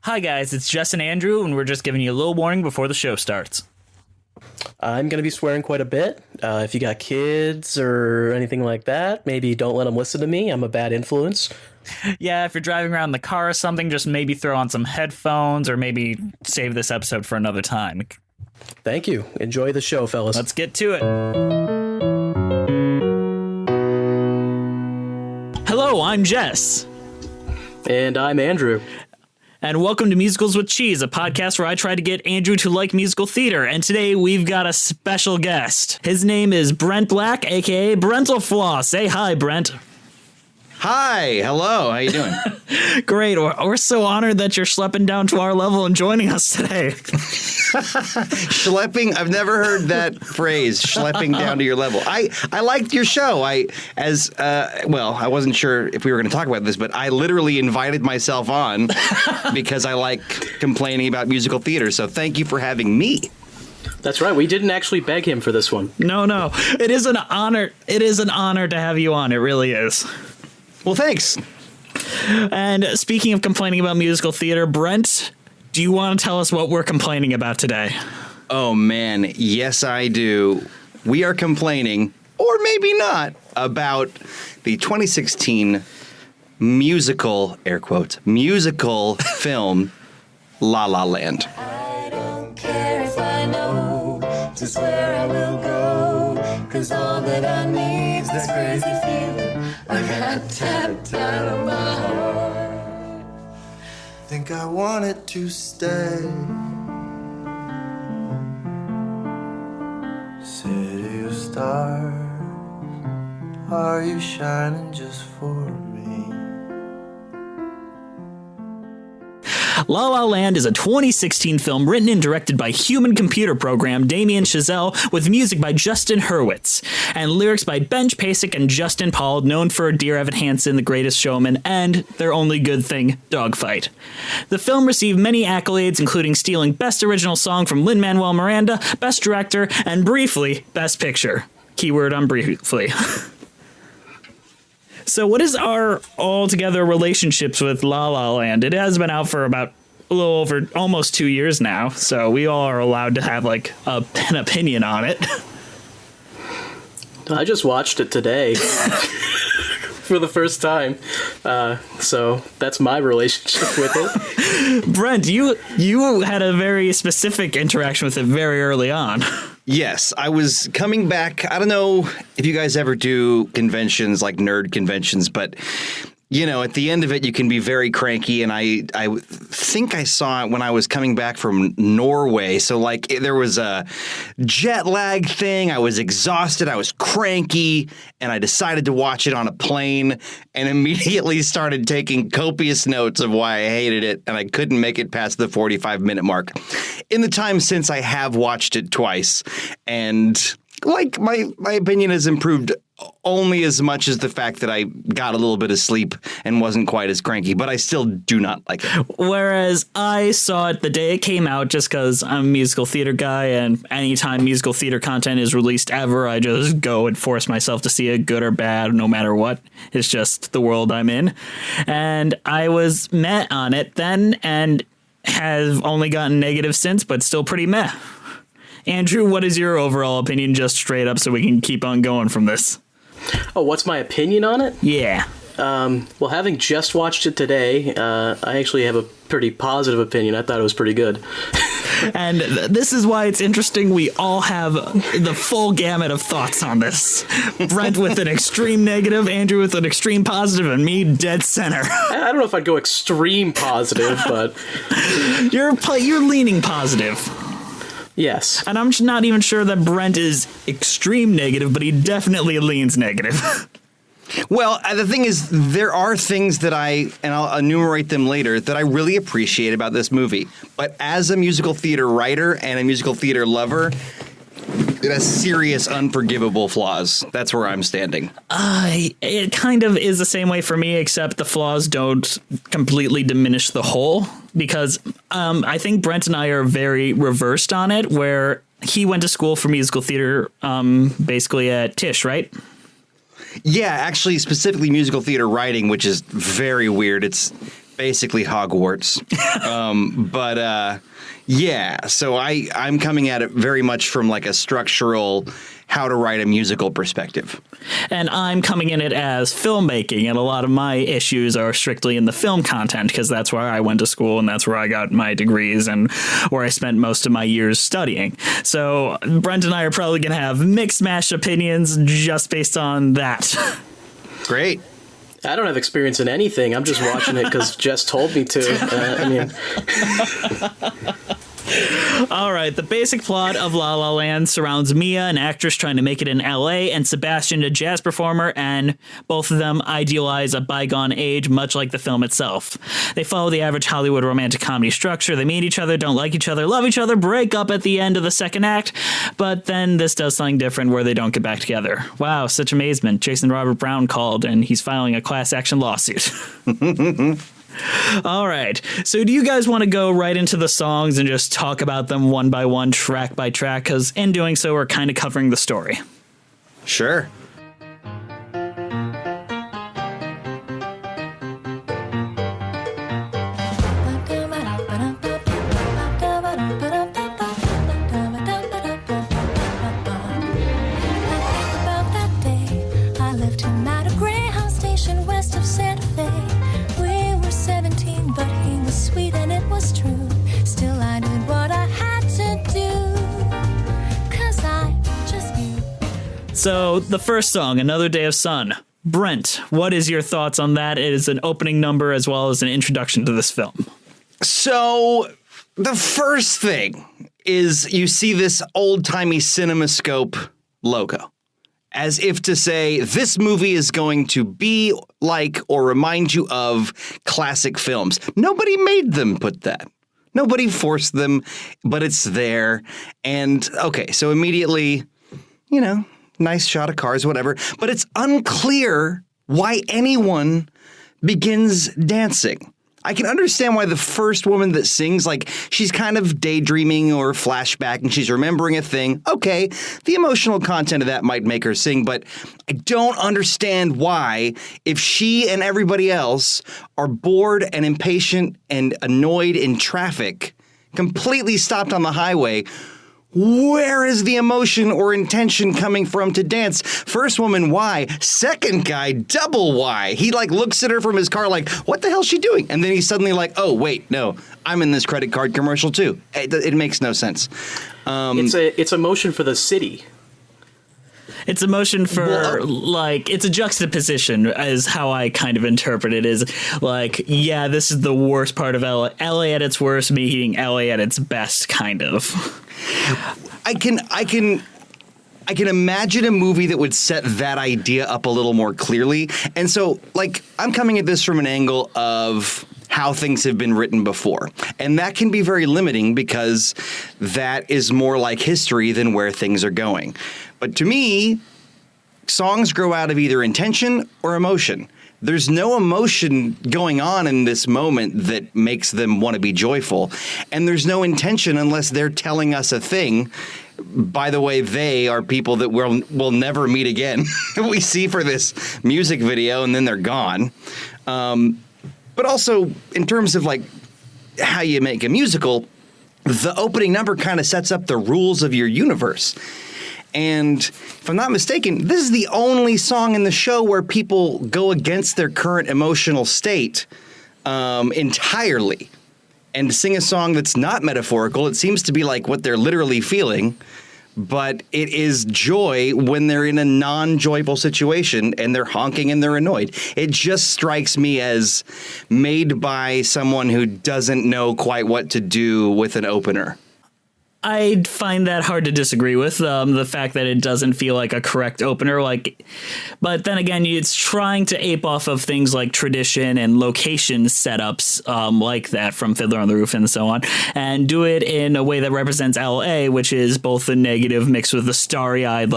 Hi guys, it's Jess and Andrew, and we're just giving you a little warning before the show starts. I'm going to be swearing quite a bit. If you got kids or anything like that, maybe don't let them listen to me. I'm a bad influence. Yeah, if you're driving around in the car or something, just maybe throw on some headphones or maybe save this episode for another time. Thank you. Enjoy the show, fellas. Let's get to it. Hello, I'm Jess. And I'm Andrew. And welcome to Musicals with Cheese, a podcast where I try to get Andrew to like musical theater. And today we've got a special guest. His name is Brent Black, a.k.a. BrentalFloss. Say hi, Brent. Hi, hello, how you doing? Great, we're so honored that you're schlepping down to our level and joining us today. Schlepping, I've never heard that phrase, schlepping down to your level. I liked your show. I wasn't sure if we were going to talk about this, but I literally invited myself on because I like complaining about musical theater, so thank you for having me. That's right, we didn't actually beg him for this one. No, it is an honor. It is an honor to have you on, it really is. Well, thanks. And speaking of complaining about musical theater, Brent, do you want to tell us what we're complaining about today? Oh, man, yes, I do. We are complaining, or maybe not, about the 2016 musical, air quotes, musical film, La La Land. I don't care if I know just where I will go, 'cause all that I need's this crazy feeling I got tapped out of my heart. Think I want it to stay. City of stars, are you shining just for me? La La Land is a 2016 film written and directed by human-computer program Damien Chazelle with music by Justin Hurwitz and lyrics by Ben Pasek and Justin Paul, known for Dear Evan Hansen, The Greatest Showman, and their only good thing, Dogfight. The film received many accolades, including stealing Best Original Song from Lin-Manuel Miranda, Best Director, and briefly, Best Picture. Keyword on briefly. So what is our altogether relationships with La La Land? It has been out for about a little over almost 2 years now, so we all are allowed to have like an opinion on it. I just watched it today for the first time, so that's my relationship with it. Brent, you had a very specific interaction with it very early on. Yes, I was coming back. I don't know if you guys ever do conventions like nerd conventions, but you know, at the end of it, you can be very cranky. And I think I saw it when I was coming back from Norway. So like there was a jet lag thing. I was exhausted. I was cranky. And I decided to watch it on a plane and immediately started taking copious notes of why I hated it. And I couldn't make it past the 45-minute mark. In the time since, I have watched it twice. And like my opinion has improved only as much as the fact that I got a little bit of sleep and wasn't quite as cranky, but I still do not like it. Whereas I saw it the day it came out just because I'm a musical theater guy, and anytime musical theater content is released ever, I just go and force myself to see it, good or bad, no matter what. It's just the world I'm in. And I was meh on it then and have only gotten negative since, but still pretty meh. Andrew, what is your overall opinion, just straight up, so we can keep on going from this? Oh, what's my opinion on it? Yeah. Well, having just watched it today, I actually have a pretty positive opinion. I thought it was pretty good. And this is why it's interesting. We all have the full gamut of thoughts on this. Brent with an extreme negative, Andrew with an extreme positive, and me dead center. I don't know if I'd go extreme positive, but You're leaning positive. yes. And I'm not even sure that Brent is extreme negative, but he definitely leans negative. Well, the thing is, there are things that I'll enumerate them later, that I really appreciate about this movie. But as a musical theater writer and a musical theater lover, it has serious, unforgivable flaws. That's where I'm standing. It kind of is the same way for me, except the flaws don't completely diminish the whole. Because I think Brent and I are very reversed on it, where he went to school for musical theater basically at Tisch, right? Yeah, actually, specifically musical theater writing, which is very weird. It's basically Hogwarts. Yeah, so I'm coming at it very much from like a structural how to write a musical perspective. And I'm coming in it as filmmaking, and a lot of my issues are strictly in the film content because that's where I went to school and that's where I got my degrees and where I spent most of my years studying. So Brent and I are probably going to have mixed match opinions just based on that. Great. I don't have experience in anything. I'm just watching it because Jess told me to. All right, the basic plot of La La Land surrounds Mia, an actress trying to make it in L.A., and Sebastian, a jazz performer, and both of them idealize a bygone age, much like the film itself. They follow the average Hollywood romantic comedy structure. They meet each other, don't like each other, love each other, break up at the end of the second act, but then this does something different where they don't get back together. Wow, such amazement. Jason Robert Brown called, and he's filing a class action lawsuit. All right. So do you guys want to go right into the songs and just talk about them one by one, track by track? Because in doing so, we're kind of covering the story. Sure. So the first song, Another Day of Sun. Brent, what is your thoughts on that? It is an opening number as well as an introduction to this film. So the first thing is you see this old-timey CinemaScope logo, as if to say this movie is going to be like or remind you of classic films. Nobody made them put that. Nobody forced them, but it's there. And okay, so immediately, nice shot of cars, whatever. But it's unclear why anyone begins dancing. I can understand why the first woman that sings, like, she's kind of daydreaming or flashback and she's remembering a thing. Okay, the emotional content of that might make her sing, but I don't understand why, if she and everybody else are bored and impatient and annoyed in traffic, completely stopped on the highway, where is the emotion or intention coming from to dance? First woman, why? Second guy, double why? He looks at her from his car like, what the hell's she doing? And then he's suddenly like, oh, wait, no, I'm in this credit card commercial too. It makes no sense. It's emotion for the city. It's emotion for, it's a juxtaposition is how I kind of interpret it, is yeah, this is the worst part of LA. LA at its worst, meeting LA at its best, kind of. I can imagine a movie that would set that idea up a little more clearly. And so, I'm coming at this from an angle of how things have been written before. And that can be very limiting because that is more like history than where things are going. But to me, songs grow out of either intention or emotion. There's no emotion going on in this moment that makes them want to be joyful. And there's no intention unless they're telling us a thing. By the way, they are people that we'll never meet again. We see for this music video and then they're gone. But also, in terms of how you make a musical, the opening number kind of sets up the rules of your universe. And if I'm not mistaken, this is the only song in the show where people go against their current emotional state entirely and sing a song that's not metaphorical. It seems to be what they're literally feeling, but it is joy when they're in a non-joyful situation and they're honking and they're annoyed. It just strikes me as made by someone who doesn't know quite what to do with an opener. I find that hard to disagree with, the fact that it doesn't feel like a correct opener. But then again, it's trying to ape off of things like tradition and location setups like that from Fiddler on the Roof and so on, and do it in a way that represents LA, which is both the negative mixed with the starry-eyed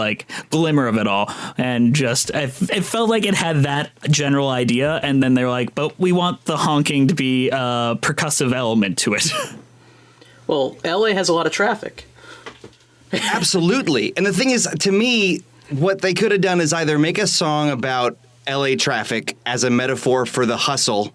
glimmer of it all. And just it felt like it had that general idea, and then they're like, but we want the honking to be a percussive element to it. Well, LA has a lot of traffic. Absolutely. And the thing is, to me, what they could have done is either make a song about LA traffic as a metaphor for the hustle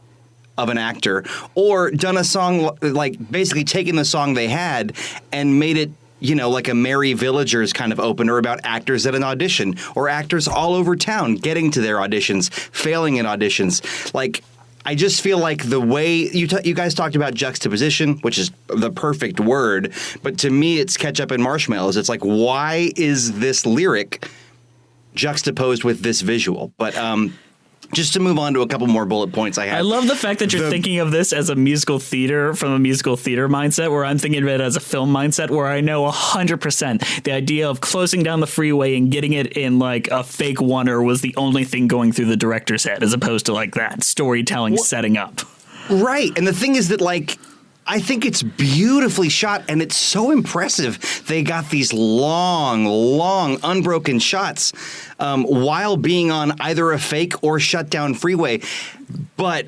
of an actor, or done a song like basically taken the song they had and made it, like a Merry Villagers kind of opener about actors at an audition, or actors all over town getting to their auditions, failing in auditions. Like, I just feel like the way you guys talked about juxtaposition, which is the perfect word, but to me it's ketchup and marshmallows. It's like, why is this lyric juxtaposed with this visual? But just to move on to a couple more bullet points I have. I love the fact that you're thinking of this as a musical theater from a musical theater mindset, where I'm thinking of it as a film mindset, where I know 100% the idea of closing down the freeway and getting it in like a fake oneer was the only thing going through the director's head, as opposed to like that storytelling setting up. Right. And the thing is that, like, I think it's beautifully shot, and it's so impressive. They got these long, unbroken shots while being on either a fake or shut down freeway. But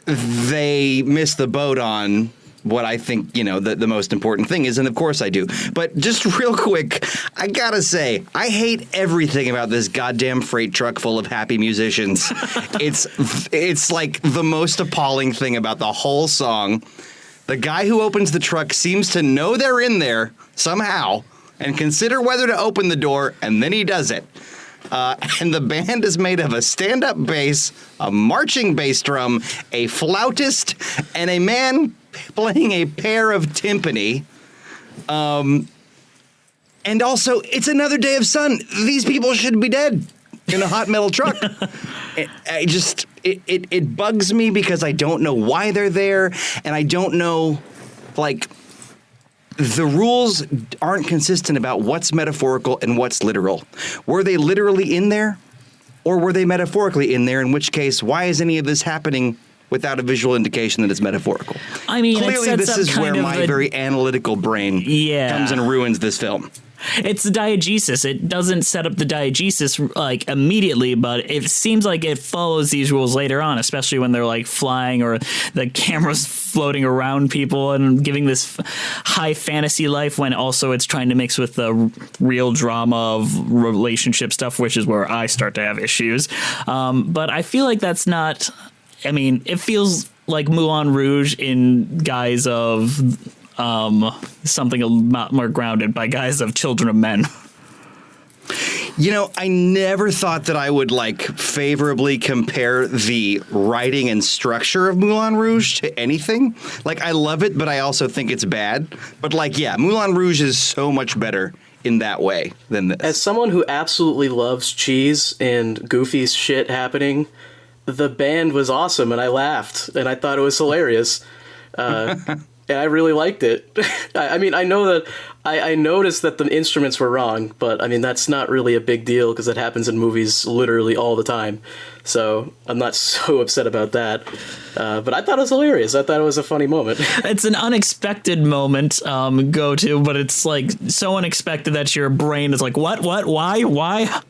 they missed the boat on what I think, the most important thing is, and of course I do. But just real quick, I gotta say, I hate everything about this goddamn freight truck full of happy musicians. It's like the most appalling thing about the whole song. The guy who opens the truck seems to know they're in there somehow and consider whether to open the door, and then he does it. And the band is made of a stand-up bass, a marching bass drum, a flautist, and a man playing a pair of timpani. And also, it's another day of sun. These people should be dead in a hot metal truck. It bugs me because I don't know why they're there, and I don't know, like, the rules aren't consistent about what's metaphorical and what's literal. Were they literally in there, or were they metaphorically in there? In which case, why is any of this happening without a visual indication that it's metaphorical? I mean, clearly this is where my very analytical brain comes and ruins this film. It's the diegesis. It doesn't set up the diegesis like immediately, but it seems like it follows these rules later on, especially when they're like flying or the camera's floating around people and giving this high fantasy life, when also it's trying to mix with the real drama of relationship stuff, which is where I start to have issues. But I feel like that's not, I mean, it feels like Moulin Rouge in guise of something a lot more grounded by guise of Children of Men. I never thought that I would like favorably compare the writing and structure of Moulin Rouge to anything. Like, I love it, but I also think it's bad. But Moulin Rouge is so much better in that way than this. As someone who absolutely loves cheese and goofy shit happening, the band was awesome, and I laughed, and I thought it was hilarious. And I really liked it. I mean, I know that I noticed that the instruments were wrong, but I mean, that's not really a big deal because it happens in movies literally all the time. So I'm not so upset about that. But I thought it was hilarious. I thought it was a funny moment. It's an unexpected moment, go to, but it's like so unexpected that your brain is like, what, why?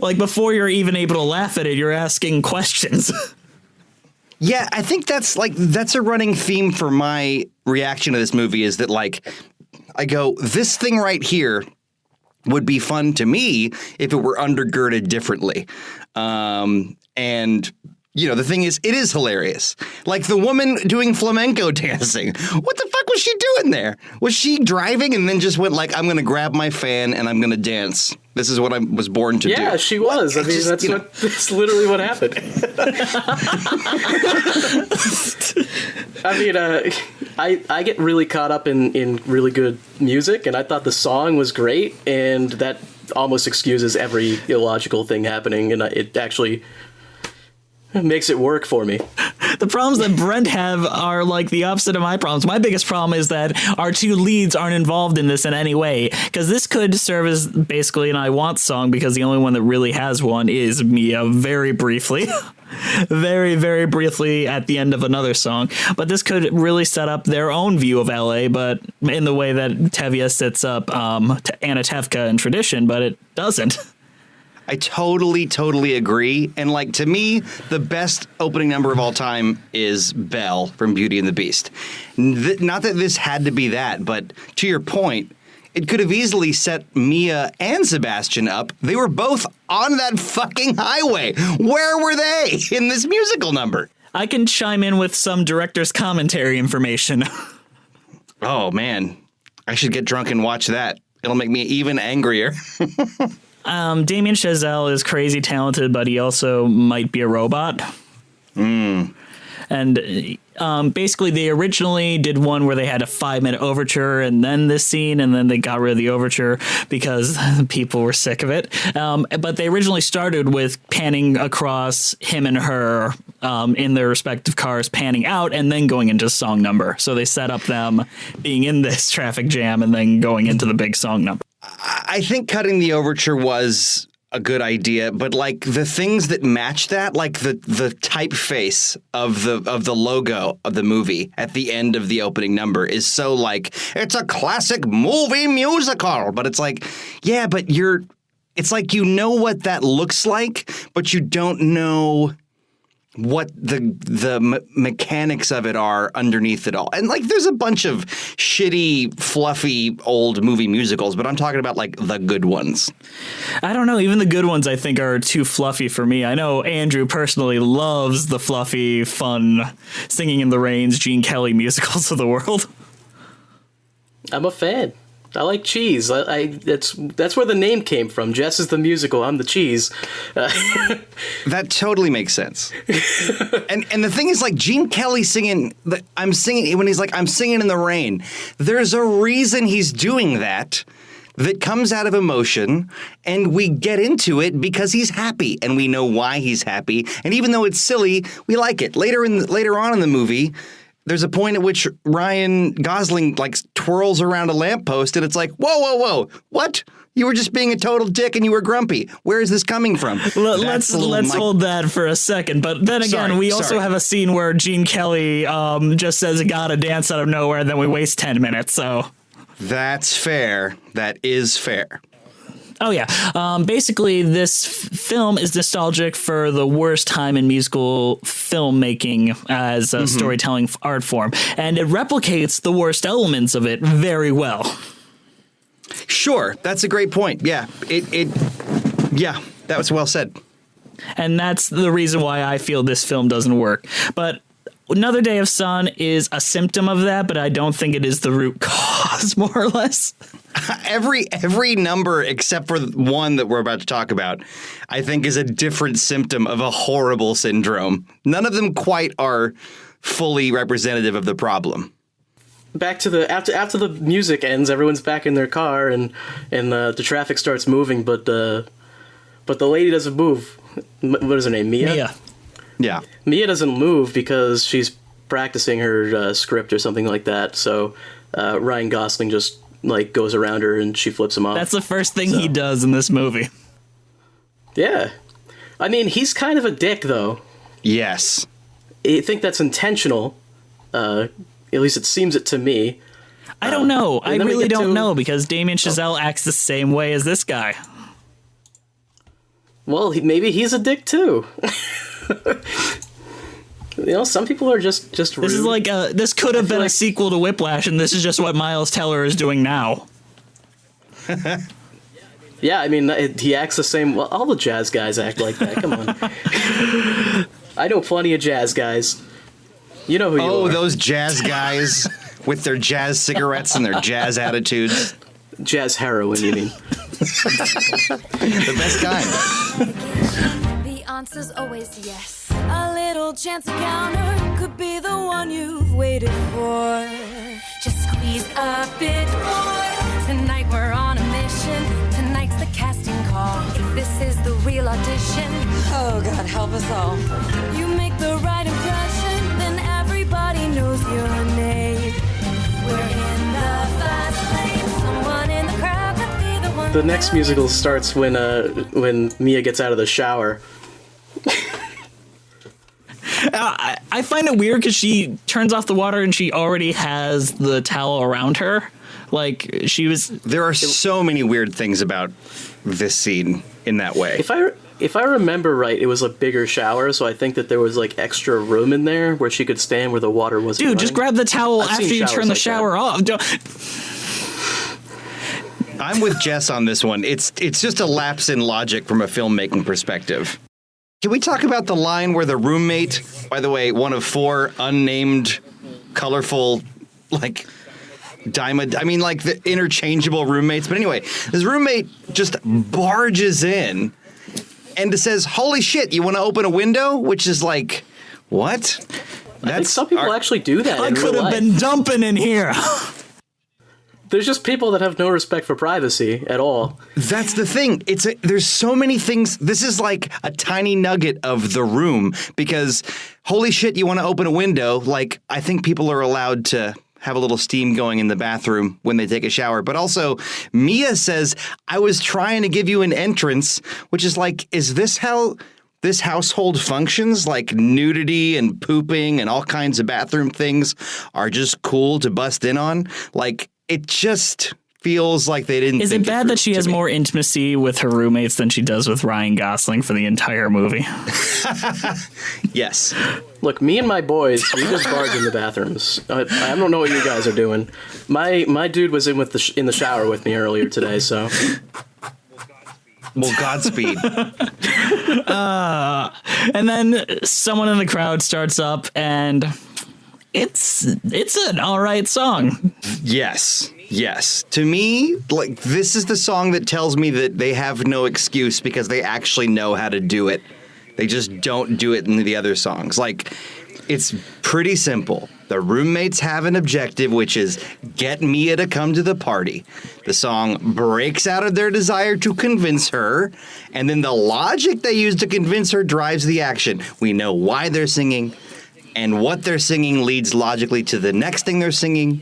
Like, before you're even able to laugh at it, you're asking questions. Yeah, I think that's a running theme for my reaction to this movie, is that, like, I go, this thing right here would be fun to me if it were undergirded differently. And, the thing is, it is hilarious. Like, the woman doing flamenco dancing. What the fuck was she doing there? Was she driving and then just went like, I'm going to grab my fan and I'm going to dance? This is what I was born to do. Yeah, she was. I mean, that's literally what happened. I mean, I get really caught up in really good music, and I thought the song was great, and that almost excuses every illogical thing happening, and it actually makes it work for me. The problems that Brent have are like the opposite of my problems. My biggest problem is that our two leads aren't involved in this in any way, because this could serve as basically an I Want song, because the only one that really has one is Mia, very briefly. Very, very briefly at the end of another song. But this could really set up their own view of LA, but in the way that Tevye sets up Anatevka and Tradition, but it doesn't. I totally agree. And, like, to me, the best opening number of all time is Belle from Beauty and the Beast. Not that this had to be that, but to your point, it could have easily set Mia and Sebastian up. They were both on that fucking highway. Where were they in this musical number? I can chime in with some director's commentary information. Oh, man. I should get drunk and watch that. It'll make me even angrier. Damien Chazelle is crazy talented, but he also might be a robot. And basically, they originally did one where they had a 5-minute overture and then this scene, and then they got rid of the overture because people were sick of it. But they originally started with panning across him and her in their respective cars, panning out, and then going into song number. So they set up them being in this traffic jam and then going into the big song number. I think cutting the overture was a good idea, but like the things that match that, like the typeface of the logo of the movie at the end of the opening number is so like, it's a classic movie musical, but it's like, yeah, but it's like, you know what that looks like, but you don't know what the mechanics of it are underneath it all. And like, there's a bunch of shitty, fluffy old movie musicals, but I'm talking about like the good ones. I don't know. Even the good ones I think are too fluffy for me. I know Andrew personally loves the fluffy, fun Singing in the Rain's, Gene Kelly musicals of the world. I'm a fan. I like cheese. That's where the name came from. Jess is the musical. I'm the cheese. That totally makes sense. and the thing is, like, Gene Kelly singing, I'm singing when he's like, I'm singing in the rain. There's a reason he's doing that comes out of emotion, and we get into it because he's happy, and we know why he's happy. And even though it's silly, we like it. Later on in the movie, there's a point at which Ryan Gosling like twirls around a lamppost, and it's like, whoa, what? You were just being a total dick and you were grumpy. Where is this coming from? Let's hold that for a second. But then again, we also have a scene where Gene Kelly just says, "Gotta dance" out of nowhere, and then we waste 10 minutes. So that's fair. That is fair. Oh, yeah. Basically, this film is nostalgic for the worst time in musical filmmaking as a storytelling art form, and it replicates the worst elements of it very well. Sure. That's a great point. Yeah. Yeah, that was well said. And that's the reason why I feel this film doesn't work. But Another Day of Sun is a symptom of that, but I don't think it is the root cause, more or less. Every number except for one that we're about to talk about, I think is a different symptom of a horrible syndrome. None of them quite are fully representative of the problem. Back to the after the music ends, everyone's back in their car and the traffic starts moving, but the lady doesn't move. What is her name? Mia? Yeah. Mia doesn't move because she's practicing her script or something like that. So Ryan Gosling just like goes around her and she flips him off. That's the first thing he does in this movie. Yeah. I mean, he's kind of a dick, though. Yes. I think that's intentional. At least it seems it to me. I don't know. I really don't know because Damien Chazelle acts the same way as this guy. Well, maybe he's a dick, too. Some people are just rude. This is like this could have been a sequel to Whiplash, and this is just what Miles Teller is doing now. Yeah, I mean, he acts the same. Well, all the jazz guys act like that. Come on. I know plenty of jazz guys. You know who you are. Oh, those jazz guys with their jazz cigarettes and their jazz attitudes. Jazz heroin, you mean? The best kind. The answer's always yes. A little chance encounter could be the one you've waited for. Just squeeze a bit more. Tonight we're on a mission. Tonight's the casting call. If this is the real audition, oh God, help us all. You make the right impression, then everybody knows your name. We're in the fast lane. Someone in the crowd could be the one. The next musical starts when Mia gets out of the shower. I find it weird because she turns off the water and she already has the towel around her. Like she was. There are so many weird things about this scene in that way. If I remember right, it was a bigger shower, so I think that there was like extra room in there where she could stand where the water wasn't. Dude, just grab the towel after you turn the shower off. I'm with Jess on this one. It's just a lapse in logic from a filmmaking perspective. Can we talk about the line where the roommate, by the way, one of 4 unnamed, colorful, like, diamond, I mean, like the interchangeable roommates. But anyway, this roommate just barges in and says, "Holy shit, you want to open a window?" Which is like, what? I think some people actually do that. I in could real have life. been dumping in here. There's just people that have no respect for privacy at all. That's the thing. There's so many things. This is like a tiny nugget of the room because holy shit, you want to open a window? Like, I think people are allowed to have a little steam going in the bathroom when they take a shower. But also, Mia says, "I was trying to give you an entrance," which is like, is this how this household functions? Like nudity and pooping and all kinds of bathroom things are just cool to bust in on? Like, it just feels like they didn't. Is it bad that she has more intimacy with her roommates than she does with Ryan Gosling for the entire movie? Yes. Look, me and my boys, we just barge in the bathrooms. I don't know what you guys are doing. My dude was in in the shower with me earlier today, so. Well, Godspeed. And then someone in the crowd starts up, and it's an all right song. Yes. Yes. To me, like, this is the song that tells me that they have no excuse because they actually know how to do it. They just don't do it in the other songs. Like, it's pretty simple. The roommates have an objective, which is get Mia to come to the party. The song breaks out of their desire to convince her, and then the logic they use to convince her drives the action. We know why they're singing, and what they're singing leads logically to the next thing they're singing.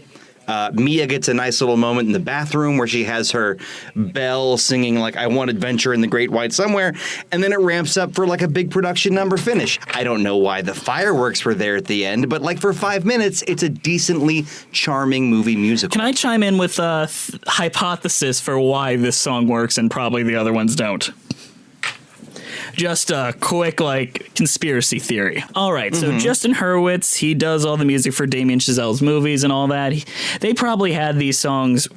Mia gets a nice little moment in the bathroom where she has her bell singing like "I Want Adventure in the Great White Somewhere," and then it ramps up for like a big production number finish. I don't know why the fireworks were there at the end, but like for 5 minutes, it's a decently charming movie musical. Can I chime in with a hypothesis for why this song works and probably the other ones don't? Just a quick, like, conspiracy theory. All right, so Justin Hurwitz, he does all the music for Damien Chazelle's movies and all that. They probably had these songs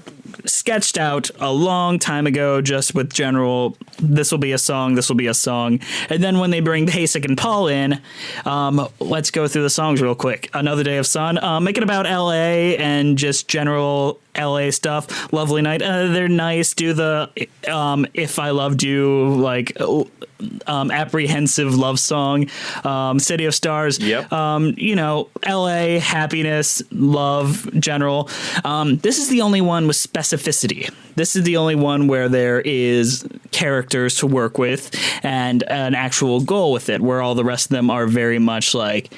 sketched out a long time ago, just with general, this will be a song, this will be a song. And then when they bring Pasek and Paul in, let's go through the songs real quick. Another Day of Sun, make it about LA and just general LA stuff. Lovely Night, they're nice. Do the If I Loved You, like apprehensive love song. City of Stars, Yep. You know, LA, happiness, love, general. This is the only one with specificity. This is the only one where there is characters to work with and an actual goal with it, where all the rest of them are very much like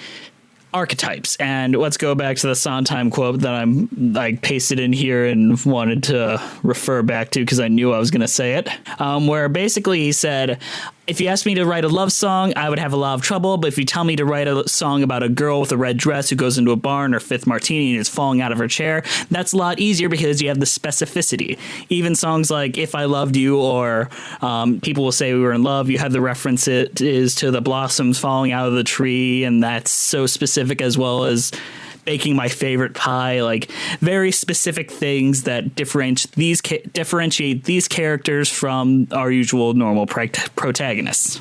archetypes. And let's go back to the Sondheim quote that I'm like pasted in here and wanted to refer back to because I knew I was going to say it, where basically he said, if you asked me to write a love song, I would have a lot of trouble. But if you tell me to write a song about a girl with a red dress who goes into a bar and her fifth martini and is falling out of her chair, that's a lot easier because you have the specificity. Even songs like If I Loved You or People Will Say We Were in Love, you have the references to the blossoms falling out of the tree, and that's so specific, as well as baking my favorite pie, like very specific things that differentiate these characters from our usual normal protagonists.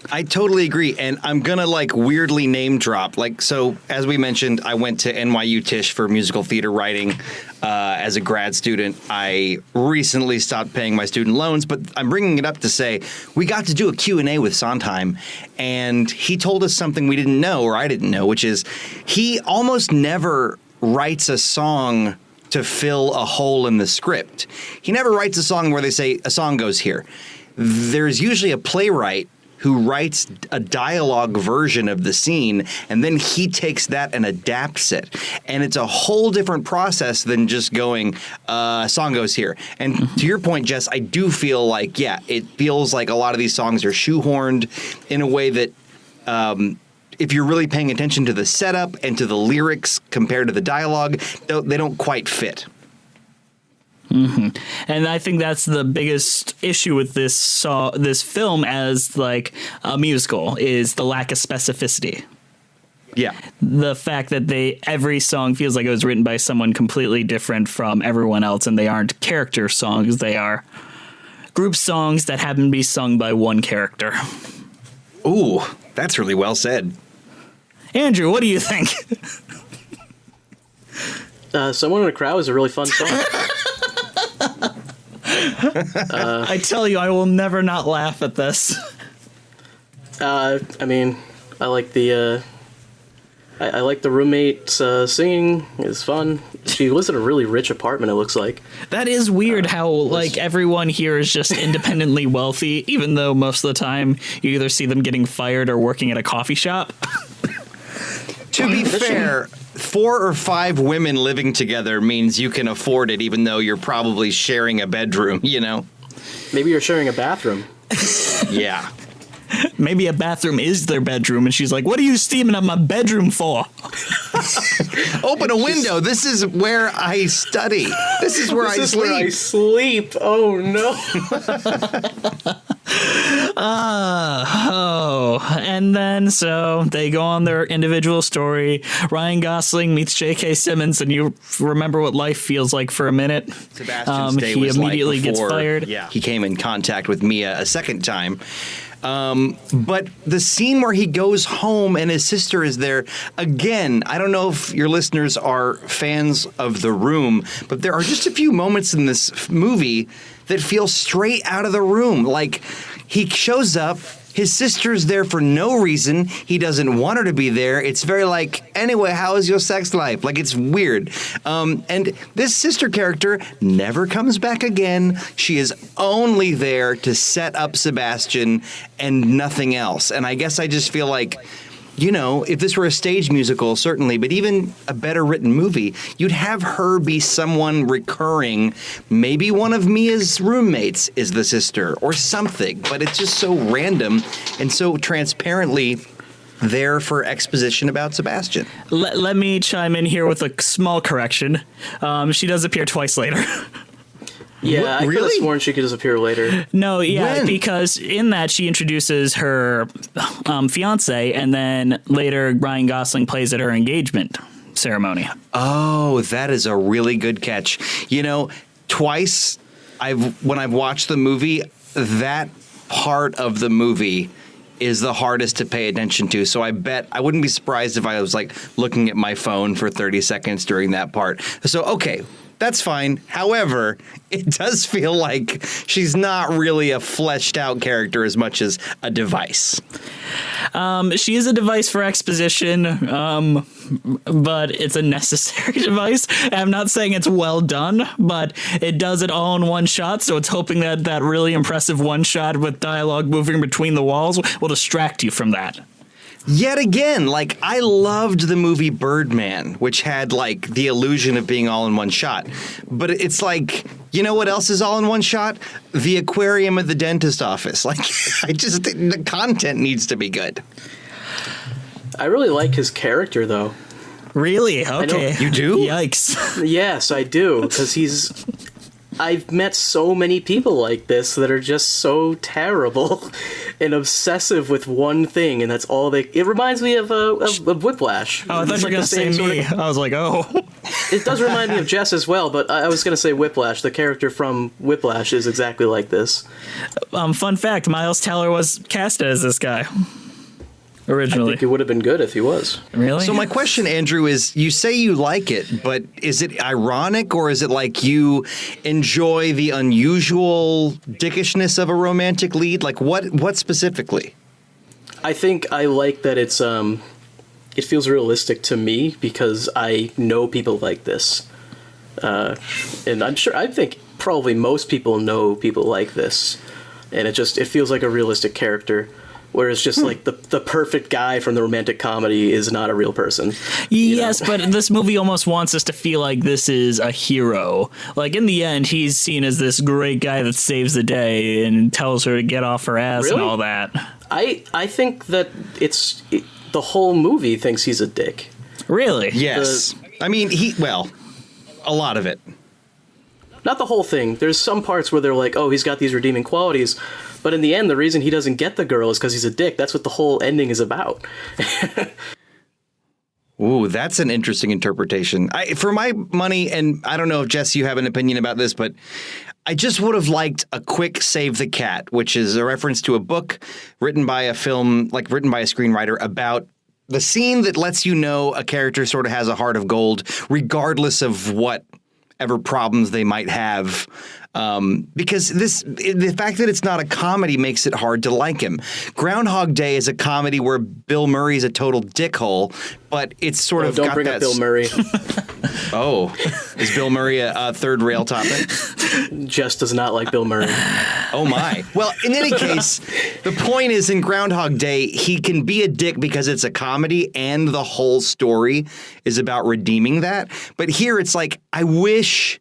I totally agree, and I'm gonna like weirdly name drop. Like, so as we mentioned, I went to NYU Tisch for musical theater writing as a grad student. I recently stopped paying my student loans, but I'm bringing it up to say we got to do a Q&A with Sondheim, and he told us something we didn't know, or I didn't know, which is he almost never writes a song to fill a hole in the script. He never writes a song where they say a song goes here. There's usually a playwright who writes a dialogue version of the scene, and then he takes that and adapts it. And it's a whole different process than just going, a song goes here. And to your point, Jess, I do feel like, yeah, it feels like a lot of these songs are shoehorned in a way that if you're really paying attention to the setup and to the lyrics compared to the dialogue, they don't quite fit. Mm-hmm. And I think that's the biggest issue with this film as like a musical is the lack of specificity. Yeah. The fact that every song feels like it was written by someone completely different from everyone else, and they aren't character songs, they are group songs that happen to be sung by one character. Ooh, that's really well said. Andrew, what do you think? Someone in a Crowd is a really fun song. I tell you, I will never not laugh at this. I mean, I like the I like the roommate's singing. It's fun. She lives in a really rich apartment, it looks like. That is weird how, like, everyone here is just independently wealthy, even though most of the time you either see them getting fired or working at a coffee shop. To be fair, 4 or 5 women living together means you can afford it, even though you're probably sharing a bedroom, you know? Maybe you're sharing a bathroom. Yeah. Maybe a bathroom is their bedroom, and she's like, what are you steaming up my bedroom for? Open a window. This is where I study. This is where I sleep. Where I sleep. Oh, no. And then so they go on their individual story. Ryan Gosling meets J.K. Simmons, and you remember what life feels like for a minute. Sebastian's day he was immediately like gets before, fired. Yeah, he came in contact with Mia a second time. But the scene where he goes home and his sister is there, again, I don't know if your listeners are fans of The Room, but there are just a few moments in this movie that feel straight out of The Room. Like, he shows up, his sister's there for no reason. He doesn't want her to be there. It's very like, anyway, how is your sex life? Like, it's weird. And this sister character never comes back again. She is only there to set up Sebastian and nothing else. And I guess I just feel like, you know, if this were a stage musical, certainly, but even a better written movie, you'd have her be someone recurring. Maybe one of Mia's roommates is the sister or something, but it's just so random and so transparently there for exposition about Sebastian. Let me chime in here with a small correction. She does appear twice later. Yeah, I could have sworn she could disappear later. No, yeah, When? because in that she introduces her fiance, and then later Ryan Gosling plays at her engagement ceremony. Oh, that is a really good catch. You know, twice when I've watched the movie, that part of the movie is the hardest to pay attention to. So I bet I wouldn't be surprised if I was like looking at my phone for 30 seconds during that part. So, okay. That's fine. However, it does feel like she's not really a fleshed out character as much as a device. She is a device for exposition, but it's a necessary device. I'm not saying it's well done, but it does it all in one shot, so it's hoping that that really impressive one shot with dialogue moving between the walls will distract you from that. Yet again, like, I loved the movie Birdman, which had, like, the illusion of being all in one shot. But it's like, you know what else is all in one shot? The aquarium at the dentist office. Like, the content needs to be good. I really like his character, though. Really? Okay. You do? Yikes. Yes, I do, because I've met so many people like this that are just so terrible and obsessive with one thing, and that's all they... It reminds me of Whiplash. Oh, I thought you were going to say me. I was like, oh. It does remind me of Jess as well, but I was going to say Whiplash. The character from Whiplash is exactly like this. Fun fact, Miles Teller was cast as this guy. Originally. I think it would have been good if he was. Really? So my question, Andrew, is you say you like it, but is it ironic or is it like you enjoy the unusual dickishness of a romantic lead? Like what specifically? I think I like that it feels realistic to me because I know people like this. And I think probably most people know people like this. And it feels like a realistic character. Whereas just like the perfect guy from the romantic comedy is not a real person. Yes, but this movie almost wants us to feel like this is a hero. Like in the end, he's seen as this great guy that saves the day and tells her to get off her ass and all that. I think that the whole movie thinks he's a dick. Really? Yes. I mean, a lot of it. Not the whole thing. There's some parts where they're like, oh, he's got these redeeming qualities. But in the end, the reason he doesn't get the girl is because he's a dick. That's what the whole ending is about. Ooh, that's an interesting interpretation. For my money, and I don't know if, Jess, you have an opinion about this, but I just would have liked a quick Save the Cat, which is a reference to a book written by a screenwriter about the scene that lets you know a character sort of has a heart of gold, regardless of whatever problems they might have. Because the fact that it's not a comedy makes it hard to like him. Groundhog Day is a comedy where Bill Murray's a total dickhole, but it's sort of don't got bring that up Bill Murray. Oh, is Bill Murray a third rail topic? Jess does not like Bill Murray. Oh my. Well, in any case, the point is in Groundhog Day, he can be a dick because it's a comedy and the whole story is about redeeming that. But here it's like, I wish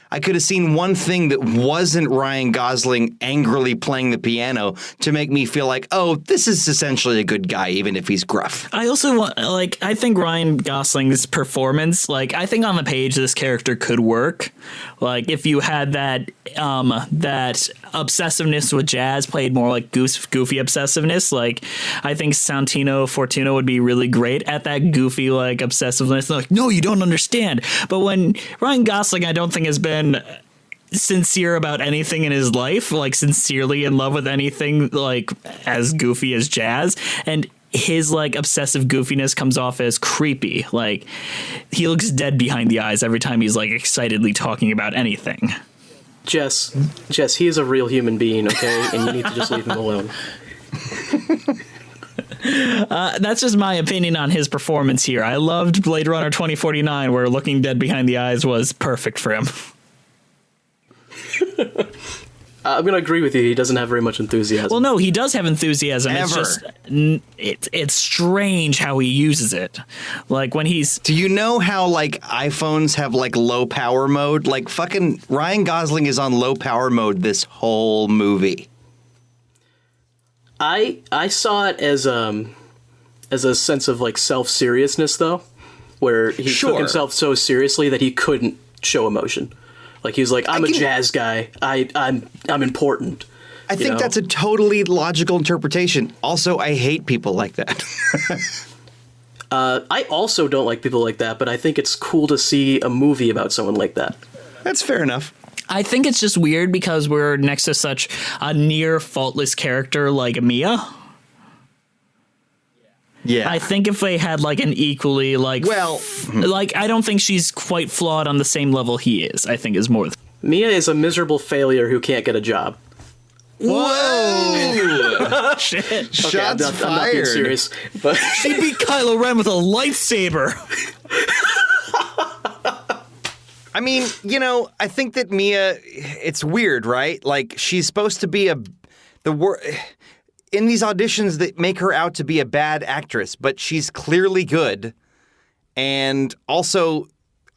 I could have seen one thing that wasn't Ryan Gosling angrily playing the piano to make me feel like, oh, this is essentially a good guy, even if he's gruff. I also want, I think Ryan Gosling's performance, I think on the page this character could work. If you had that obsessiveness with jazz played more like goofy obsessiveness, I think Santino Fortuna would be really great at that goofy, obsessiveness. No, you don't understand. But when Ryan Gosling, I don't think has been sincere about anything in his life, sincerely in love with anything as goofy as jazz, and his obsessive goofiness comes off as creepy. He looks dead behind the eyes every time he's excitedly talking about anything. Jess, he is a real human being, okay? And you need to just leave him alone. That's just my opinion on his performance here. I loved Blade Runner 2049, where looking dead behind the eyes was perfect for him. I'm going to agree with you. He doesn't have very much enthusiasm. Well, no, he does have enthusiasm. Ever. It's strange how he uses it. When he's... Do you know how, iPhones have, low power mode? Fucking Ryan Gosling is on low power mode this whole movie. I saw it as a sense of, self-seriousness, though, where he took himself so seriously that he couldn't show emotion. He was I'm a jazz guy. I'm important. I think that's a totally logical interpretation. Also, I hate people like that. I also don't like people like that, but I think it's cool to see a movie about someone like that. That's fair enough. I think it's just weird because we're next to such a near faultless character like Mia. Yeah. I think if they had an equally I don't think she's quite flawed on the same level he is. I think is more. Mia is a miserable failure who can't get a job. Whoa! Shit. Okay, Shots I'm not fired. being serious, but She beat Kylo Ren with a lightsaber. I mean, I think that Mia, it's weird, right? She's supposed to be in these auditions that make her out to be a bad actress, but she's clearly good. And also,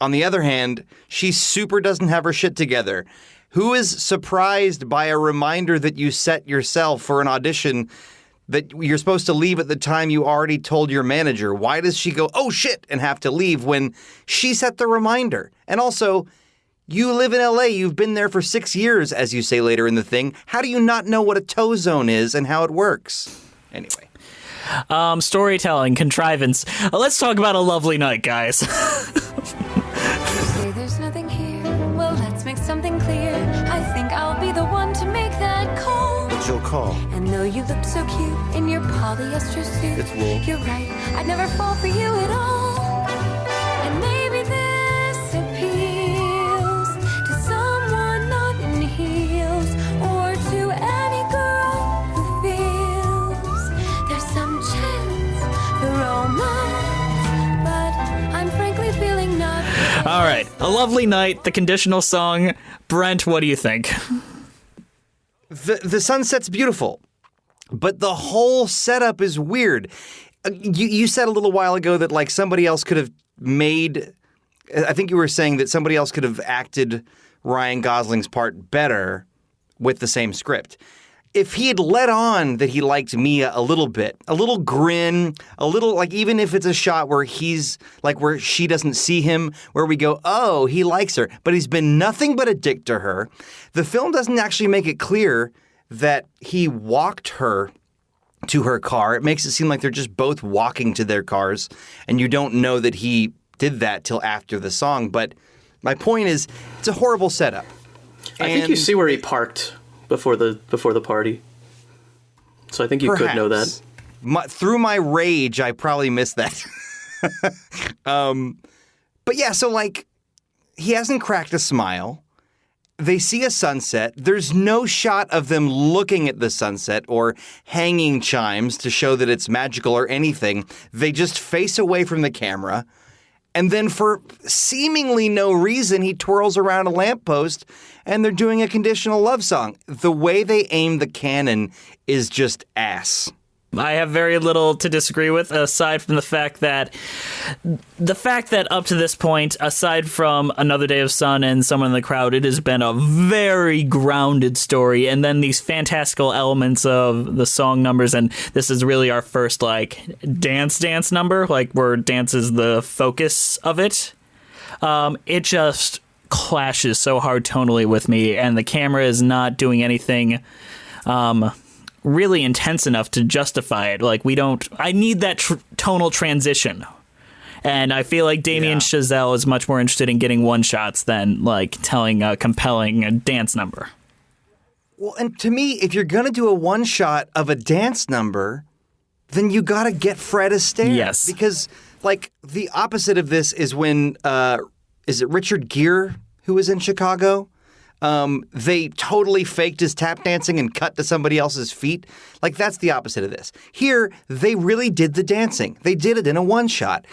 on the other hand, she super doesn't have her shit together. Who is surprised by a reminder that you set yourself for an audition that you're supposed to leave at the time you already told your manager? Why does she go, oh shit, and have to leave when she set the reminder? And also, you live in LA, you've been there for 6 years, as you say later in the thing. How do you not know what a tow zone is and how it works? Anyway. Storytelling, contrivance. Let's talk about A Lovely Night, guys. You say there's nothing here. Well, let's make something clear. I think I'll be the one to make that call. It's your call. And though you look so cute in your polyester suit, It's wool. you're right, I'd never fall for you at all. And maybe this appeals to someone not in heels, or to any girl who feels there's some chance for romance, but I'm frankly feeling not. All right. A Lovely Night, the conditional song. Brent, what do you think? The sunset's beautiful, but the whole setup is weird. You said a little while ago that somebody else could have made. I think you were saying that somebody else could have acted Ryan Gosling's part better with the same script. If he had let on that he liked Mia a little bit, a little grin, a little even if it's a shot where he's where she doesn't see him, where we go, oh, he likes her, but he's been nothing but a dick to her. The film doesn't actually make it clear that he walked her to her car. It makes it seem like they're just both walking to their cars, and you don't know that he did that till after the song. But my point is, it's a horrible setup. I think you see where he parked before the party. So I think you could know that. Through my rage, I probably missed that. But yeah, so like, he hasn't cracked a smile. They see a sunset. There's no shot of them looking at the sunset or hanging chimes to show that it's magical or anything. They just face away from the camera. And then for seemingly no reason, he twirls around a lamppost and they're doing a conditional love song. The way they aim the cannon is just ass. I have very little to disagree with, aside from the fact that up to this point, aside from Another Day of Sun and Someone in the Crowd, it has been a very grounded story. And then these fantastical elements of the song numbers, and this is really our first like dance number, like where dance is the focus of it. It just clashes so hard tonally with me, and the camera is not doing anything really intense enough to justify it. Like, I need that tonal transition. And I feel like Damien Chazelle is much more interested in getting one-shots than, like, telling a compelling dance number. Well, and to me, if you're going to do a one-shot of a dance number, then you got to get Fred Astaire. Yes. Because, like, the opposite of this is when, is it Richard Gere who was in Chicago? They totally faked his tap dancing and cut to somebody else's feet. Like, that's the opposite of this. Here, they really did the dancing. They did it in a one-shot.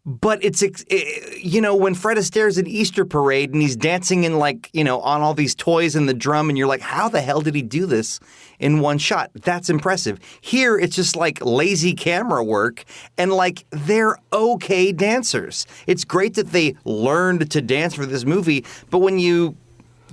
But it's, when Fred Astaire's at Easter parade and he's dancing in, like, on all these toys and the drum, and you're like, how the hell did he do this in one shot? That's impressive. Here, it's just, like, lazy camera work, and, like, they're okay dancers. It's great that they learned to dance for this movie, but when you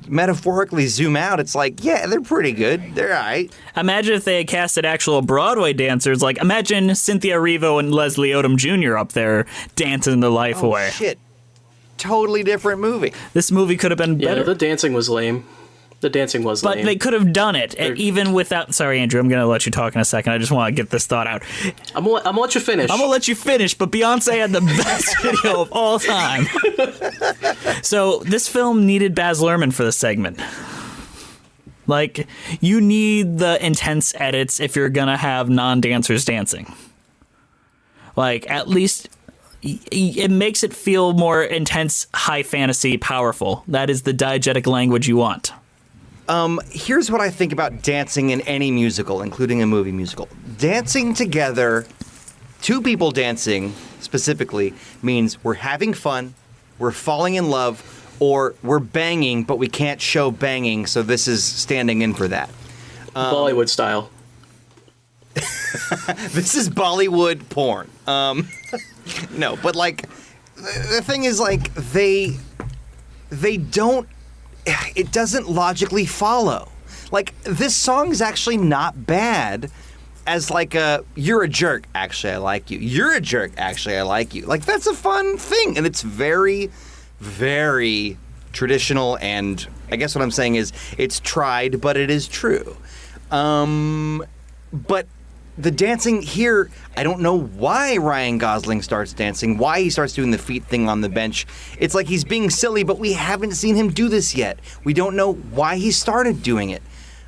metaphorically zoom out, it's like, yeah, they're pretty good. They're all right. Imagine if they had casted actual Broadway dancers. Like, imagine Cynthia Erivo and Leslie Odom Jr. up there dancing their life away. Shit. Totally different movie. This movie could have been better. Yeah, the dancing was lame. But they could have done it, even without... Sorry, Andrew, I'm going to let you talk in a second. I just want to get this thought out. I'm going to let you finish. I'm going to let you finish, but Beyonce had the best video of all time. So this film needed Baz Luhrmann for this segment. Like, you need the intense edits if you're going to have non-dancers dancing. Like, at least... it makes it feel more intense, high fantasy, powerful. That is the diegetic language you want. Here's what I think about dancing in any musical, including a movie musical. Dancing together, two people dancing specifically, means we're having fun, we're falling in love, or we're banging, but we can't show banging, so this is standing in for that. Bollywood style. This is Bollywood porn. No, but like, the thing is, like, they don't... It doesn't logically follow. Like, this song is actually not bad as like you're a jerk, actually I like you. You're a jerk, actually I like you. Like, that's a fun thing, and it's very, very traditional, and I guess what I'm saying is it's tried, but it is true. But the dancing here, I don't know why Ryan Gosling starts dancing, why he starts doing the feet thing on the bench. It's like he's being silly, but we haven't seen him do this yet. We don't know why he started doing it.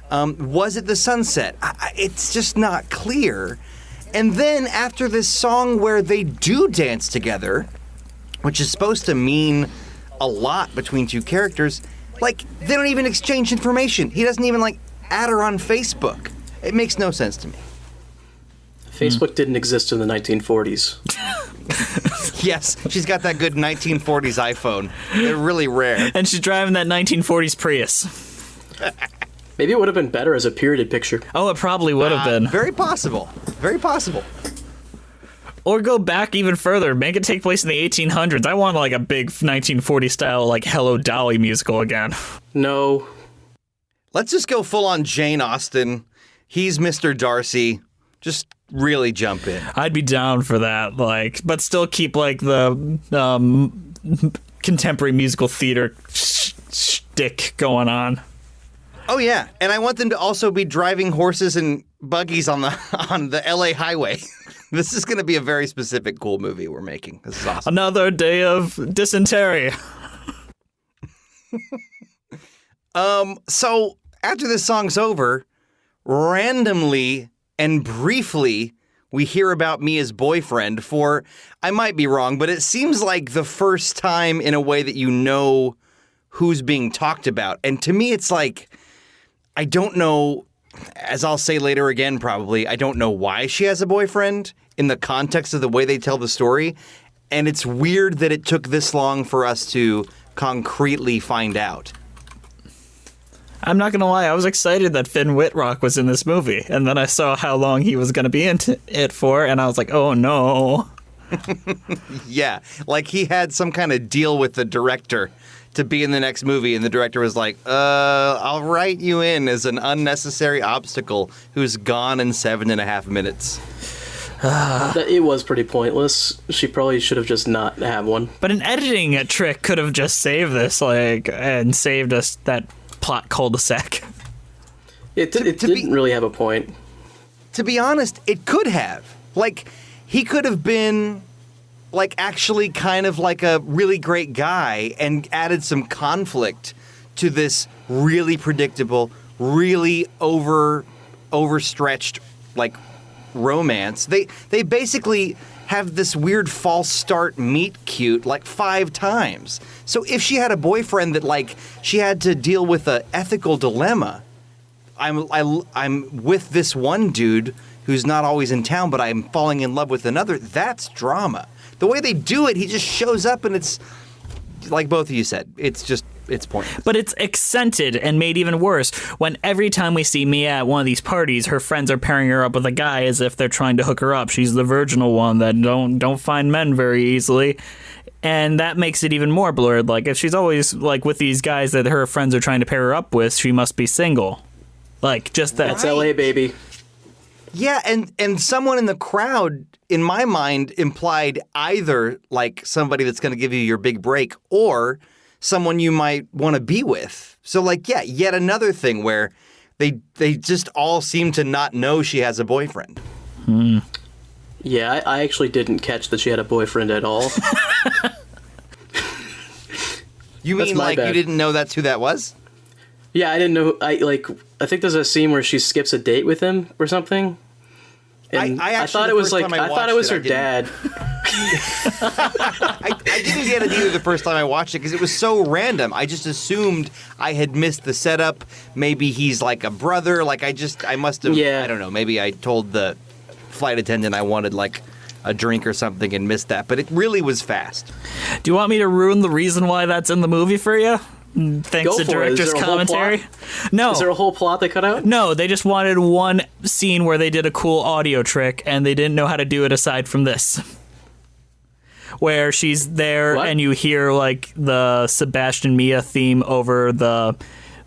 Was it the sunset? It's just not clear. And then after this song where they do dance together, which is supposed to mean a lot between two characters, like, they don't even exchange information. He doesn't even, like, add her on Facebook. It makes no sense to me. Facebook didn't exist in the 1940s. Yes, she's got that good 1940s iPhone. They're really rare. And she's driving that 1940s Prius. Maybe it would have been better as a period picture. Oh, it probably would have been. Very possible. Very possible. Or go back even further. Make it take place in the 1800s. I want like a big 1940s style, like, Hello Dolly musical again. No. Let's just go full on Jane Austen. He's Mr. Darcy. Just really jump in. I'd be down for that, like, but still keep like the contemporary musical theater shtick going on. Oh yeah, and I want them to also be driving horses and buggies on the LA highway. This is going to be a very specific, cool movie we're making. This is awesome. Another day of dysentery. So after this song's over, randomly and briefly, we hear about Mia's boyfriend for, I might be wrong, but it seems like the first time in a way that you know who's being talked about. And to me, it's like, I don't know, as I'll say later again probably, I don't know why she has a boyfriend in the context of the way they tell the story. And it's weird that it took this long for us to concretely find out. I'm not going to lie, I was excited that Finn Wittrock was in this movie, and then I saw how long he was going to be in it for, and I was like, oh no. Yeah, like he had some kind of deal with the director to be in the next movie, and the director was like, I'll write you in as an unnecessary obstacle who's gone in 7.5 minutes. It was pretty pointless. She probably should have just not have one. But an editing trick could have just saved this, and saved us that plot cul-de-sac. It didn't really have a point. To be honest, it could have. Like, he could have been, like, actually kind of like a really great guy and added some conflict to this really predictable, really overstretched, like, romance. They basically have this weird false start meet cute like 5 times. So if she had a boyfriend that like she had to deal with a ethical dilemma, I'm with this one dude who's not always in town, but I'm falling in love with another. That's drama. The way they do it, he just shows up and it's like both of you said. It's pointless. But it's accented and made even worse when every time we see Mia at one of these parties, her friends are pairing her up with a guy as if they're trying to hook her up. She's the virginal one that don't find men very easily. And that makes it even more blurred. Like, if she's always, like, with these guys that her friends are trying to pair her up with, she must be single. Like, just that. That's LA, baby. Yeah, and someone in the crowd, in my mind, implied either, like, somebody that's going to give you your big break or someone you might want to be with. So, like, yeah, yet another thing where they just all seem to not know she has a boyfriend. Yeah, I actually didn't catch that she had a boyfriend at all. You mean like bad. you didn't know that's who that was? Yeah, I didn't know. I think there's a scene where she skips a date with him or something. And I thought it was like I thought it was her dad. I didn't get it either the first time I watched it because it was so random. I just assumed I had missed the setup. Maybe he's like a brother. Like I must have. Yeah. I don't know. Maybe I told the flight attendant I wanted like a drink or something and missed that. But it really was fast. Do you want me to ruin the reason why that's in the movie for you? Thanks to director's commentary. No. Is there a whole plot they cut out? No, they just wanted one scene where they did a cool audio trick, and they didn't know how to do it aside from this. Where she's there, and you hear, like, the Sebastian Mia theme over the,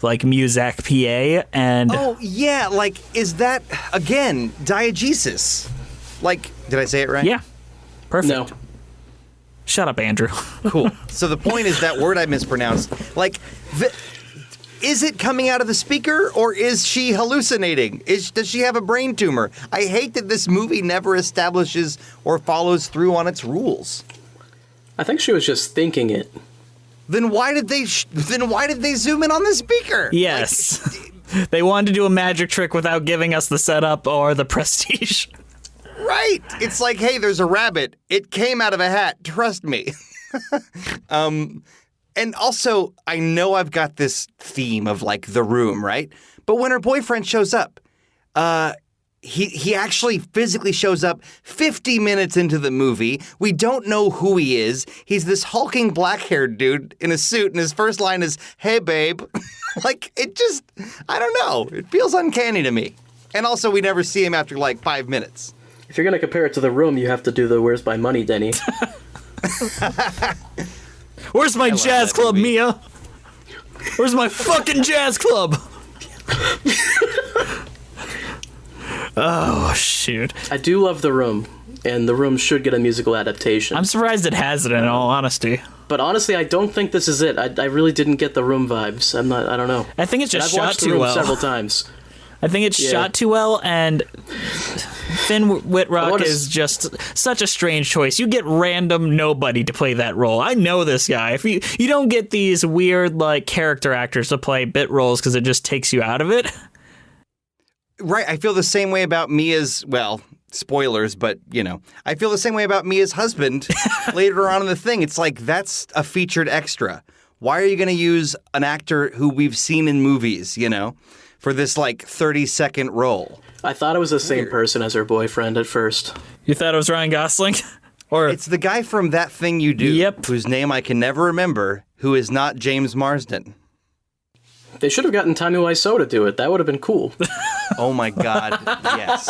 like, Muzak PA, and... Oh, yeah, like, is that, again, diegesis? Like, did I say it right? Yeah. Perfect. No. Shut up, Andrew. Cool. So the point is that word I mispronounced. Like, is it coming out of the speaker or is she hallucinating? Does she have a brain tumor? I hate that this movie never establishes or follows through on its rules. I think she was just thinking it. Then why did they zoom in on the speaker? Yes. They wanted to do a magic trick without giving us the setup or the prestige. Right. It's like, hey, there's a rabbit. It came out of a hat. Trust me. And also, I know I've got this theme of, like, The Room, right? But when her boyfriend shows up, he actually physically shows up 50 minutes into the movie. We don't know who he is. He's this hulking black-haired dude in a suit, and his first line is, "Hey, babe." Like, it just, I don't know. It feels uncanny to me. And also, we never see him after, like, 5 minutes. If you're going to compare it to The Room, you have to do the Where's My Money, Denny. Where's my jazz club, movie. Mia? Where's my fucking jazz club? Oh, shoot. I do love The Room, and The Room should get a musical adaptation. I'm surprised it has it, in all honesty. But honestly, I don't think this is it. I really didn't get The Room vibes. I don't know. I think it's just I've shot watched The too Room well. several times. I think it's shot too well, and Finn Wittrock What is just such a strange choice. You get random nobody to play that role. I know this guy. If you don't get these weird like character actors to play bit roles because it just takes you out of it. Right. I feel the same way about Mia's, well, spoilers, but, I feel the same way about Mia's husband later on in the thing. It's like, that's a featured extra. Why are you going to use an actor who we've seen in movies, for this, 30-second role? I thought it was the same person as her boyfriend at first. You thought it was Ryan Gosling? Or It's the guy from That Thing You Do, Yep. whose name I can never remember, who is not James Marsden. They should have gotten Tommy Wiseau to do it. That would have been cool. Oh my God, yes.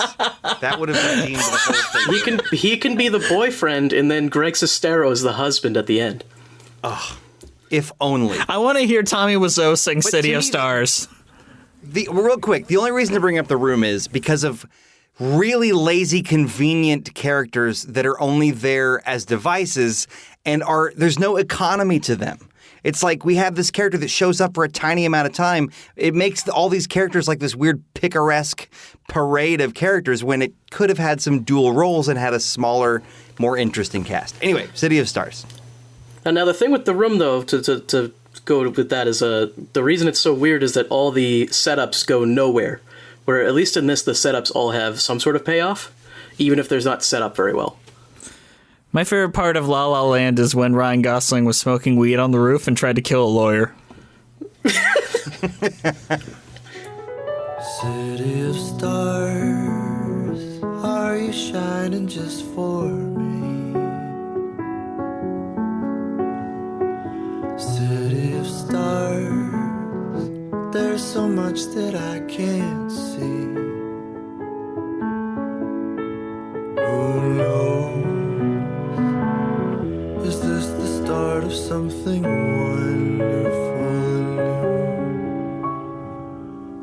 That would have redeemed the whole thing. He can be the boyfriend, and then Greg Sestero is the husband at the end. If only. I want to hear Tommy Wiseau sing City to of me, Stars. Real quick, the only reason to bring up the room is because of really lazy, convenient characters that are only there as devices and there's no economy to them. It's like we have this character that shows up for a tiny amount of time. It makes all these characters like this weird picaresque parade of characters when it could have had some dual roles and had a smaller, more interesting cast. Anyway, City of Stars. And now the thing with the room, though, to go with that is the reason it's so weird is that all the setups go nowhere. Where at least in this, the setups all have some sort of payoff, even if there's not set up very well. My favorite part of La La Land is when Ryan Gosling was smoking weed on the roof and tried to kill a lawyer. City of stars, are you shining just for me? City of stars, there's so much that I can't see. Who knows? Is this the start of something wonderful and new?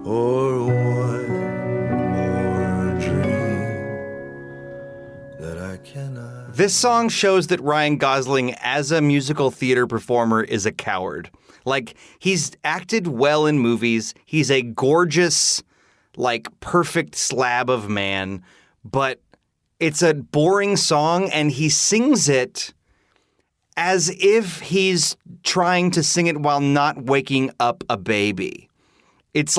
Or one more dream that I cannot... This song shows that Ryan Gosling, as a musical theater performer, is a coward. Like, he's acted well in movies. He's a gorgeous, perfect slab of man. But it's a boring song, and he sings it as if he's trying to sing it while not waking up a baby. It's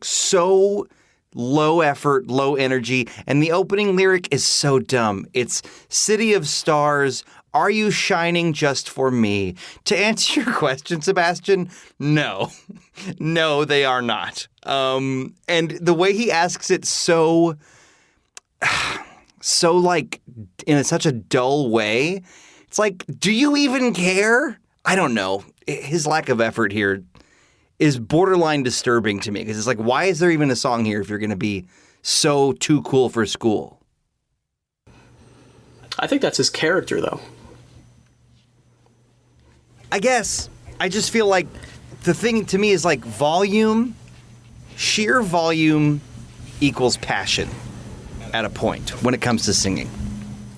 so low effort, low energy, and the opening lyric is so dumb. It's City of Stars, are you shining just for me? To answer your question, Sebastian, no. No, they are not. And the way he asks it so in such a dull way, it's like, do you even care? I don't know. His lack of effort here is borderline disturbing to me because it's like, why is there even a song here if you're going to be so too cool for school? I think that's his character, though. I guess. I just feel like the thing to me is volume, sheer volume equals passion at a point when it comes to singing.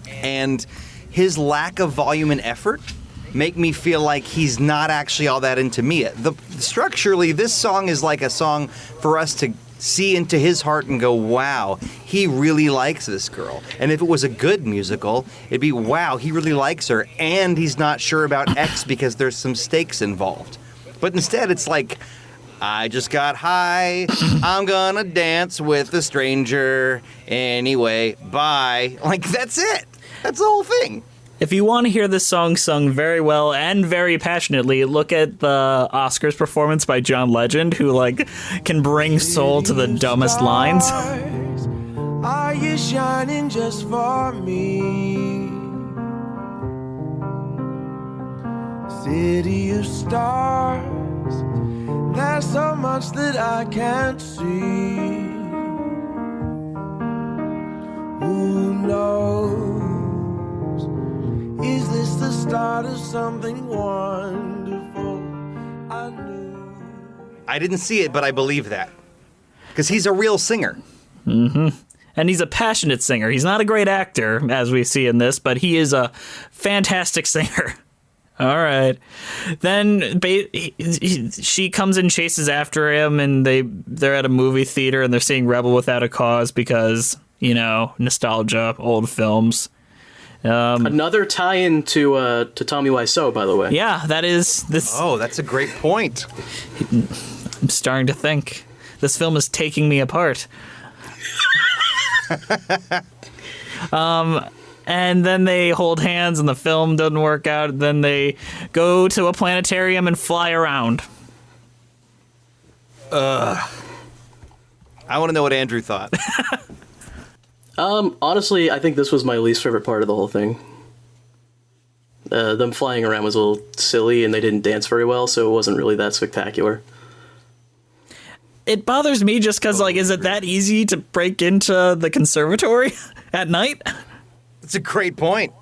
And his lack of volume and effort make me feel like he's not actually all that into Mia. Structurally, this song is like a song for us to see into his heart and go, wow, he really likes this girl. And if it was a good musical, it'd be, wow, he really likes her, and he's not sure about X because there's some stakes involved. But instead, it's like, I just got high, I'm gonna dance with a stranger, anyway, bye. That's it. That's the whole thing. If you want to hear this song sung very well and very passionately, look at the Oscars performance by John Legend, who can bring soul to the dumbest lines. Are you shining just for me? City of stars, there's so much that I can't see. Who knows? Is this the start of something wonderful? I knew. I didn't see it, but I believe that. Because he's a real singer. Mm-hmm. And he's a passionate singer. He's not a great actor, as we see in this, but he is a fantastic singer. All right. Then she comes and chases after him, and they're at a movie theater, and they're seeing Rebel Without a Cause because nostalgia, old films. Another tie-in to Tommy Wiseau, by the way. Yeah, that is this. Oh, that's a great point. I'm starting to think this film is taking me apart. And then they hold hands and the film doesn't work out. Then they go to a planetarium and fly around. I want to know what Andrew thought. Honestly, I think this was my least favorite part of the whole thing. Them flying around was a little silly, and they didn't dance very well, so it wasn't really that spectacular. It bothers me just because, is it that easy to break into the conservatory at night? It's a great point.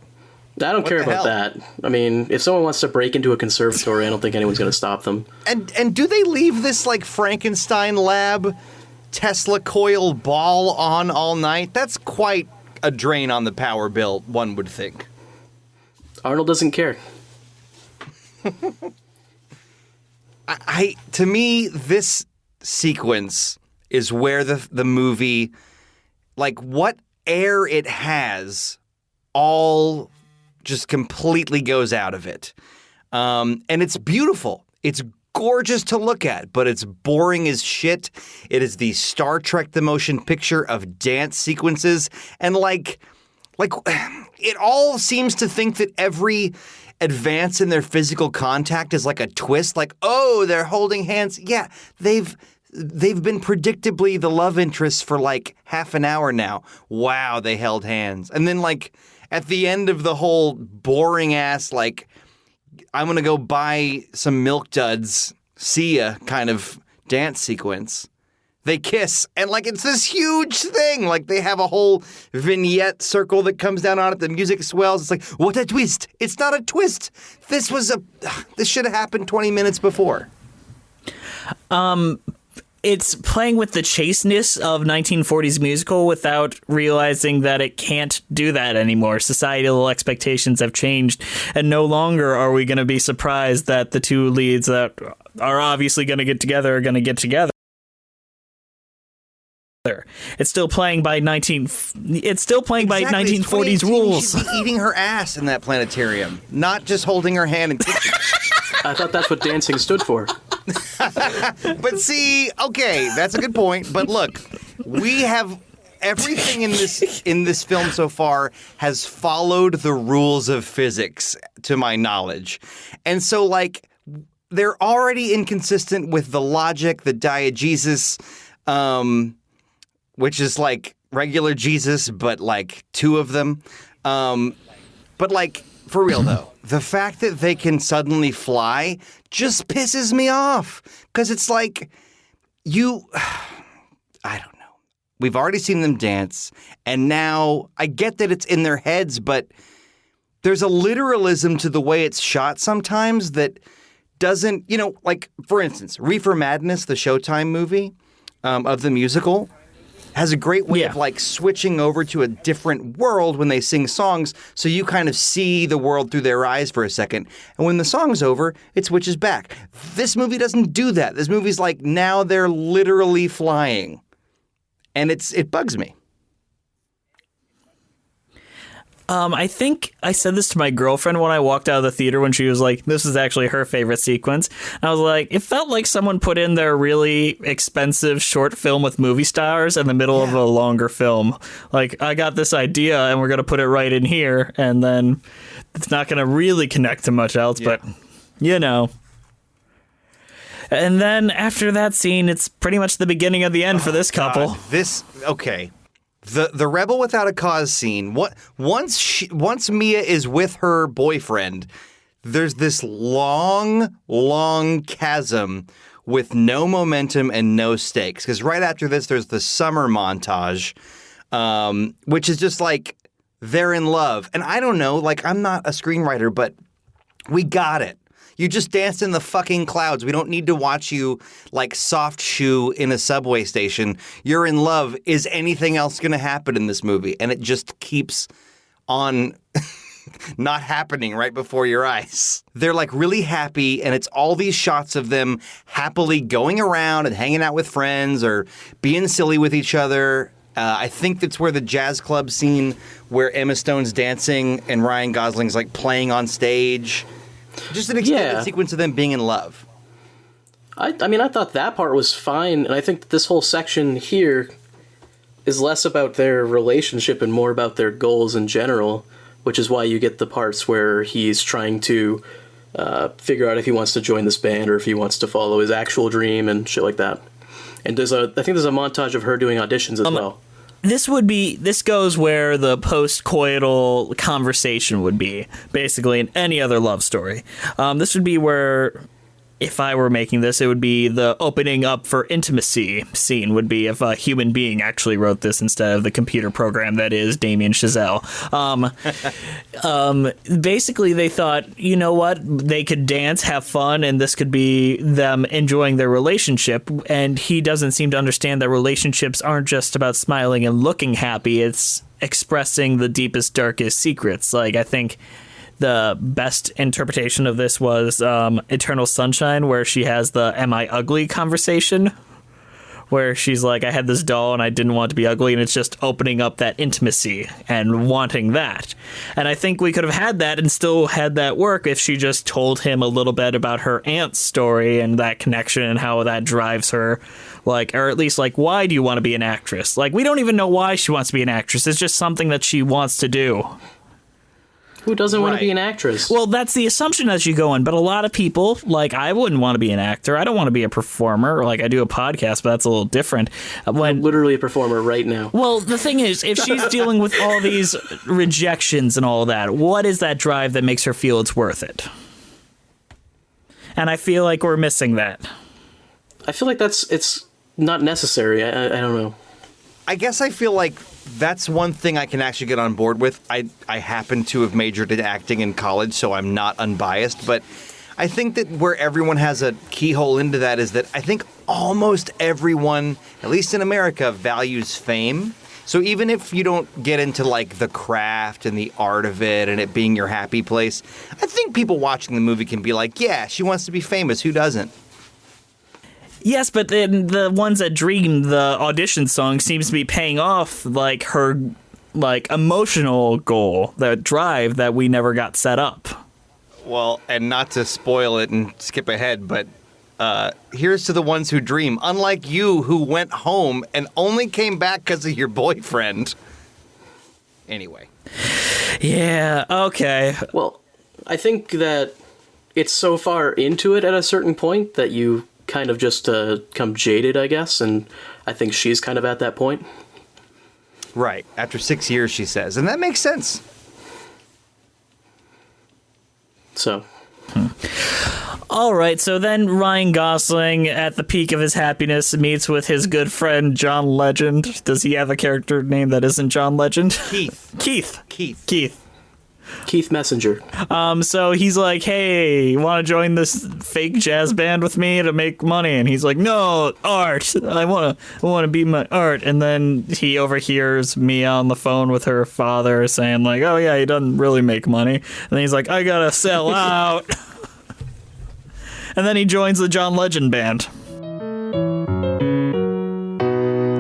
I don't care about that. I mean, if someone wants to break into a conservatory, I don't think anyone's going to stop them. And do they leave this, Frankenstein lab Tesla coil ball on all night? That's quite a drain on the power bill, one would think. Arnold doesn't care. To me, this sequence is where the movie, what air it has, all just completely goes out of it. And it's beautiful. It's gorgeous to look at, but it's boring as shit. It is the Star Trek the Motion Picture of dance sequences. And it all seems to think that every advance in their physical contact is like a twist. Oh, they're holding hands. Yeah, they've been predictably the love interests for half an hour now. Wow, they held hands. And then at the end of the whole boring ass, I'm going to go buy some Milk Duds, see ya kind of dance sequence. They kiss, and it's this huge thing. They have a whole vignette circle that comes down on it. The music swells. It's what a twist. It's not a twist. This should have happened 20 minutes before. It's playing with the chasteness of 1940s musical without realizing that it can't do that anymore. Societal expectations have changed, and no longer are we going to be surprised that the two leads that are obviously going to get together are going to get together. It's still playing by 1940s rules. She'd be eating her ass in that planetarium, not just holding her hand and kissing. I thought that's what dancing stood for. But see, okay, that's a good point. But look, we have everything in this film so far has followed the rules of physics, to my knowledge, and so they're already inconsistent with the logic, the diegesis, which is regular Jesus, but two of them. But for real though, the fact that they can suddenly fly just pisses me off. Because it's I don't know. We've already seen them dance, and now I get that it's in their heads, but there's a literalism to the way it's shot sometimes that doesn't, for instance, Reefer Madness, the Showtime movie of the musical, has a great way of switching over to a different world when they sing songs, so you kind of see the world through their eyes for a second. And when the song's over, it switches back. This movie doesn't do that. This movie's now they're literally flying. And it bugs me. I think I said this to my girlfriend when I walked out of the theater when she was this is actually her favorite sequence. I was it felt like someone put in their really expensive short film with movie stars in the middle of a longer film. I got this idea and we're going to put it right in here, and then it's not going to really connect to much else, but And then after that scene, it's pretty much the beginning of the end for this couple. Okay. The Rebel Without a Cause scene. Once Mia is with her boyfriend, there's this long chasm with no momentum and no stakes. Because right after this, there's the summer montage, which is just they're in love. And I don't know, I'm not a screenwriter, but we got it. You just danced in the fucking clouds. We don't need to watch you soft shoe in a subway station. You're in love. Is anything else going to happen in this movie? And it just keeps on not happening right before your eyes. They're really happy, and it's all these shots of them happily going around and hanging out with friends or being silly with each other. I think that's where the jazz club scene where Emma Stone's dancing and Ryan Gosling's like playing on stage. Just an extended sequence of them being in love. I mean, I thought that part was fine, and I think that this whole section here is less about their relationship and more about their goals in general, which is why you get the parts where he's trying to figure out if he wants to join this band or if he wants to follow his actual dream and shit like that. And I think there's a montage of her doing auditions as well. This goes where the post-coital conversation would be, basically, in any other love story. This would be where, if I were making this, it would be the opening up for intimacy scene would be if a human being actually wrote this instead of the computer program that is Damien Chazelle. Basically, they thought, you know what, they could dance, have fun, and this could be them enjoying their relationship. And he doesn't seem to understand that relationships aren't just about smiling and looking happy. It's expressing the deepest, darkest secrets. Like, I think the best interpretation of this was Eternal Sunshine, where she has the "Am I ugly?" conversation, where she's like, I had this doll and I didn't want it to be ugly, and it's just opening up that intimacy and wanting that. And I think we could have had that and still had that work if she just told him a little bit about her aunt's story and that connection and how that drives her. Like, or at least, like, why do you want to be an actress? Like, we don't even know why she wants to be an actress. It's just something that she wants to do. Who doesn't want to be an actress? Well, that's the assumption as you go in, but a lot of people, like, I wouldn't want to be an actor. I don't want to be a performer. Like, I do a podcast, but that's a little different. I'm literally a performer right now. Well, the thing is, if she's dealing with all these rejections and all that, what is that drive that makes her feel it's worth it? And I feel like we're missing that. I feel like it's not necessary. I don't know. I guess I feel like that's one thing I can actually get on board with. I happen to have majored in acting in college, so I'm not unbiased. But I think that where everyone has a keyhole into that is that I think almost everyone, at least in America, values fame. So even if you don't get into like the craft and the art of it and it being your happy place, I think people watching the movie can be like, yeah, she wants to be famous. Who doesn't? Yes, but then the ones that dream the audition song seems to be paying off like her like emotional goal, that drive that we never got set up. Well, and not to spoil it and skip ahead, but here's to the ones who dream. Unlike you, who went home and only came back because of your boyfriend. Anyway. Yeah, okay. Well, I think that it's so far into it at a certain point that you kind of just come jaded, I guess, and I think she's kind of at that point. Right. After 6 years, she says. And that makes sense. So. All right, so then Ryan Gosling, at the peak of his happiness, meets with his good friend John Legend. Does he have a character name that isn't John Legend? Keith Messenger. So he's like, hey, you want to join this fake jazz band with me to make money? And he's like, no, art. I want to be my art. And then he overhears Mia on the phone with her father saying like, oh yeah, he doesn't really make money. And then he's like, I gotta sell out. And then he joins the John Legend band.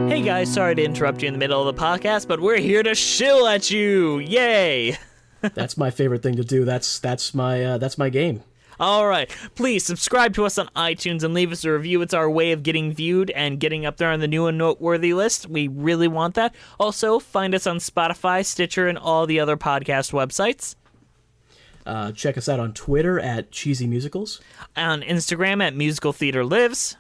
Hey guys, sorry to interrupt you in the middle of the podcast, but we're here to shill at you. Yay! That's my favorite thing to do. That's my game. All right. Please subscribe to us on iTunes and leave us a review. It's our way of getting viewed and getting up there on the new and noteworthy list. We really want that. Also, find us on Spotify, Stitcher, and all the other podcast websites. Check us out on Twitter at Cheesy Musicals. On Instagram at Musical Theater Lives.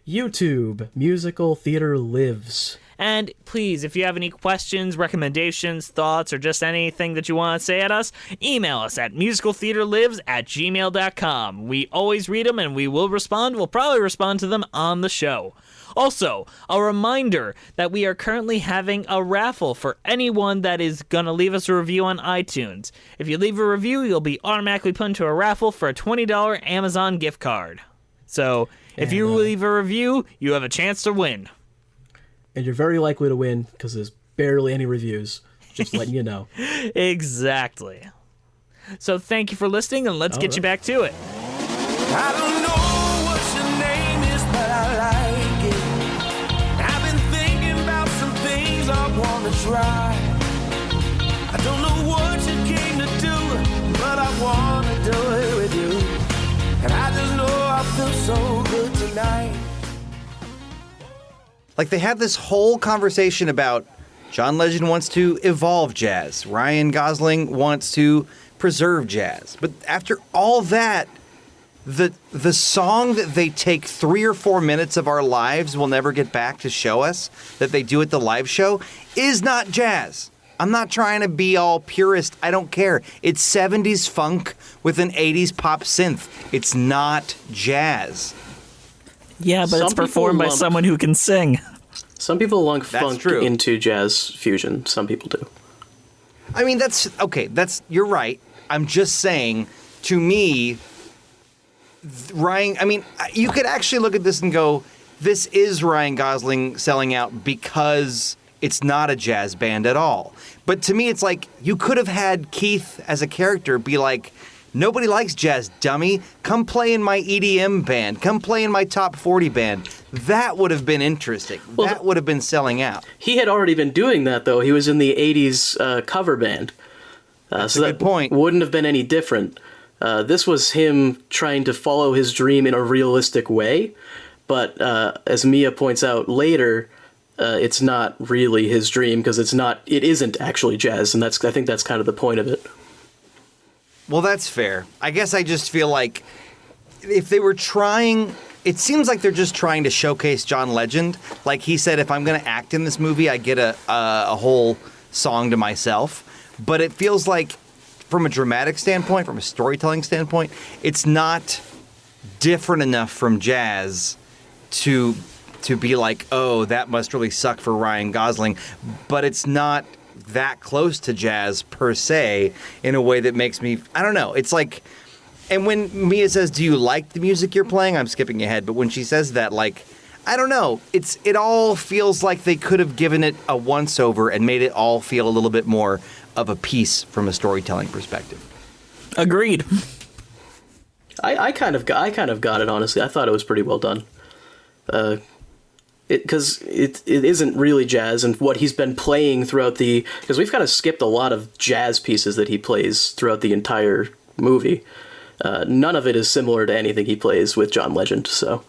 YouTube, Musical Theater Lives. And please, if you have any questions, recommendations, thoughts, or just anything that you want to say at us, email us at musicaltheaterlives@gmail.com. We always read them and we will respond. We'll probably respond to them on the show. Also, a reminder that we are currently having a raffle for anyone that is going to leave us a review on iTunes. If you leave a review, you'll be automatically put into a raffle for a $20 Amazon gift card. So, if you leave a review, you have a chance to win. And you're very likely to win because there's barely any reviews. Just letting you know. Exactly. So thank you for listening, and let's get you back to it. I don't know what your name is, but I like it. I've been thinking about some things good tonight. Like, they have this whole conversation about John Legend wants to evolve jazz. Ryan Gosling wants to preserve jazz. But after all that, the song that they take 3 or 4 minutes of our lives will never get back to show us that they do at the live show is not jazz. I'm not trying to be all purist. I don't care. It's 70s funk with an 80s pop synth. It's not jazz. Yeah, but Some it's performed by people lump- someone who can sing. Some people lump That's funk true. into jazz fusion. Some people do. I mean, you're right. I'm just saying, to me, Ryan, I mean, you could actually look at this and go, this is Ryan Gosling selling out because it's not a jazz band at all. But to me, it's like, you could have had Keith as a character be like, nobody likes jazz, dummy. Come play in my EDM band. Come play in my top 40 band. That would have been interesting. Well, that would have been selling out. He had already been doing that, though. He was in the 80s cover band. That's So a that good point. wouldn't have been any different. This was him trying to follow his dream in a realistic way. But as Mia points out later, it's not really his dream because it isn't actually jazz. And I think that's kind of the point of it. Well, that's fair. I guess I just feel like if they were trying, it seems like they're just trying to showcase John Legend. Like he said, if I'm going to act in this movie, I get a whole song to myself. But it feels like, from a dramatic standpoint, from a storytelling standpoint, it's not different enough from jazz to be like, oh, that must really suck for Ryan Gosling. But it's not that close to jazz per se in a way that makes me, I don't know. It's like, and when Mia says, do you like the music you're playing? I'm skipping ahead, but when she says that, like, I don't know. It all feels like they could have given it a once over and made it all feel a little bit more of a piece from a storytelling perspective. Agreed. I kind of got it, honestly. I thought it was pretty well done. Because it isn't really jazz, and what he's been playing throughout because we've kind of skipped a lot of jazz pieces that he plays throughout the entire movie. None of it is similar to anything he plays with John Legend, so.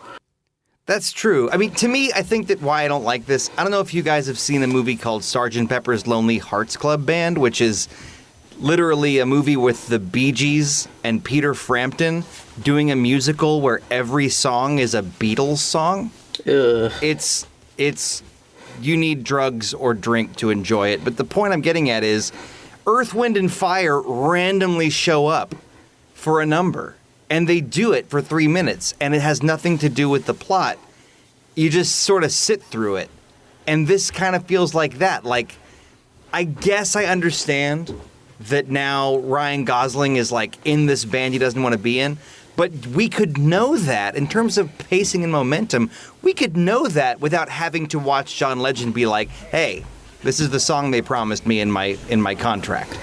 That's true. I mean, to me, I think that why I don't like this, I don't know if you guys have seen a movie called Sgt. Pepper's Lonely Hearts Club Band, which is literally a movie with the Bee Gees and Peter Frampton doing a musical where every song is a Beatles song. It's you need drugs or drink to enjoy it. But the point I'm getting at is Earth, Wind, and Fire randomly show up for a number. And they do it for 3 minutes, and it has nothing to do with the plot. You just sort of sit through it. And this kind of feels like that. Like, I guess I understand that now Ryan Gosling is, like, in this band he doesn't want to be in. But we could know that, in terms of pacing and momentum, we could know that without having to watch John Legend be like, hey, this is the song they promised me in my contract.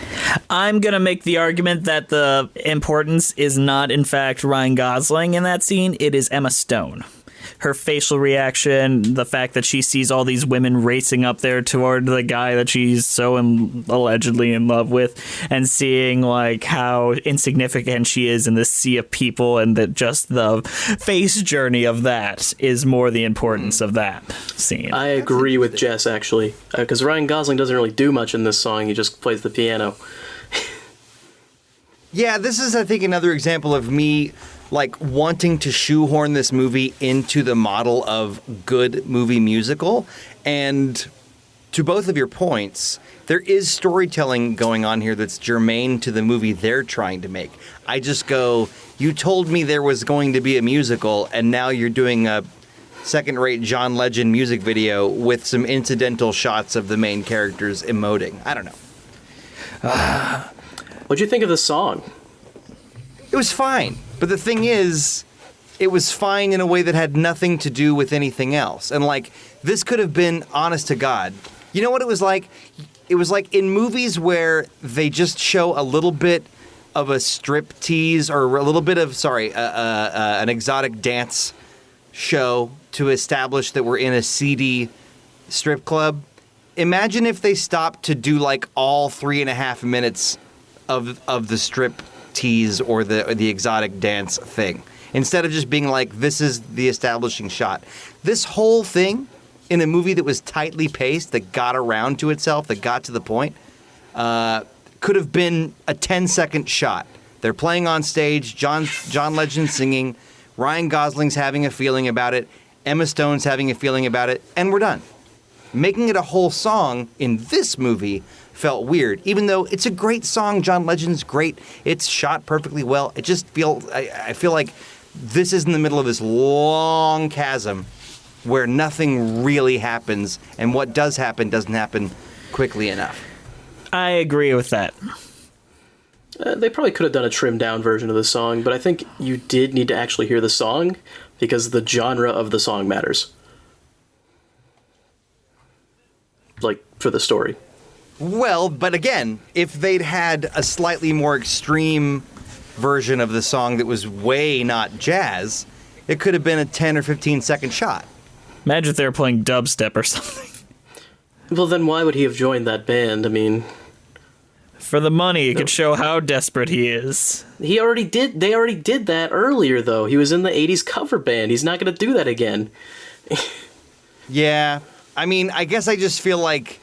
I'm going to make the argument that the importance is not, in fact, Ryan Gosling in that scene. It is Emma Stone. Her facial reaction, the fact that she sees all these women racing up there toward the guy that she's so allegedly in love with, and seeing like how insignificant she is in this sea of people, and that just the face journey of that is more the importance of that scene. I agree with Jess, actually, because Ryan Gosling doesn't really do much in this song. He just plays the piano. Yeah, this is, I think, another example of me like wanting to shoehorn this movie into the model of good movie musical. And to both of your points, there is storytelling going on here that's germane to the movie they're trying to make. I just go, you told me there was going to be a musical, and now you're doing a second-rate John Legend music video with some incidental shots of the main characters emoting. I don't know. What'd you think of the song? It was fine. But the thing is, it was fine in a way that had nothing to do with anything else. And, like, this could have been, honest to God, you know what it was like? It was like in movies where they just show a little bit of a strip tease or a little bit of, an exotic dance show to establish that we're in a seedy strip club. Imagine if they stopped to do, like, all 3.5 minutes of the strip tease or the exotic dance thing. Instead of just being like, this is the establishing shot. This whole thing in a movie that was tightly paced, that got around to itself, that got to the point, could have been a 10-second shot. They're playing on stage, John Legend singing, Ryan Gosling's having a feeling about it, Emma Stone's having a feeling about it, and we're done. Making it a whole song in this movie felt weird, even though it's a great song. John Legend's great. It's shot perfectly well. It just I feel like this is in the middle of this long chasm where nothing really happens, and what does happen doesn't happen quickly enough. I agree with that. They probably could have done a trimmed down version of the song, but I think you did need to actually hear the song because the genre of the song matters. Like, for the story. Well, but again, if they'd had a slightly more extreme version of the song that was way not jazz, it could have been a 10 or 15 second shot. Imagine if they were playing dubstep or something. Well, then why would he have joined that band? I mean... For the money, it could show how desperate he is. They already did that earlier, though. He was in the 80s cover band. He's not going to do that again. Yeah. I mean, I guess I just feel like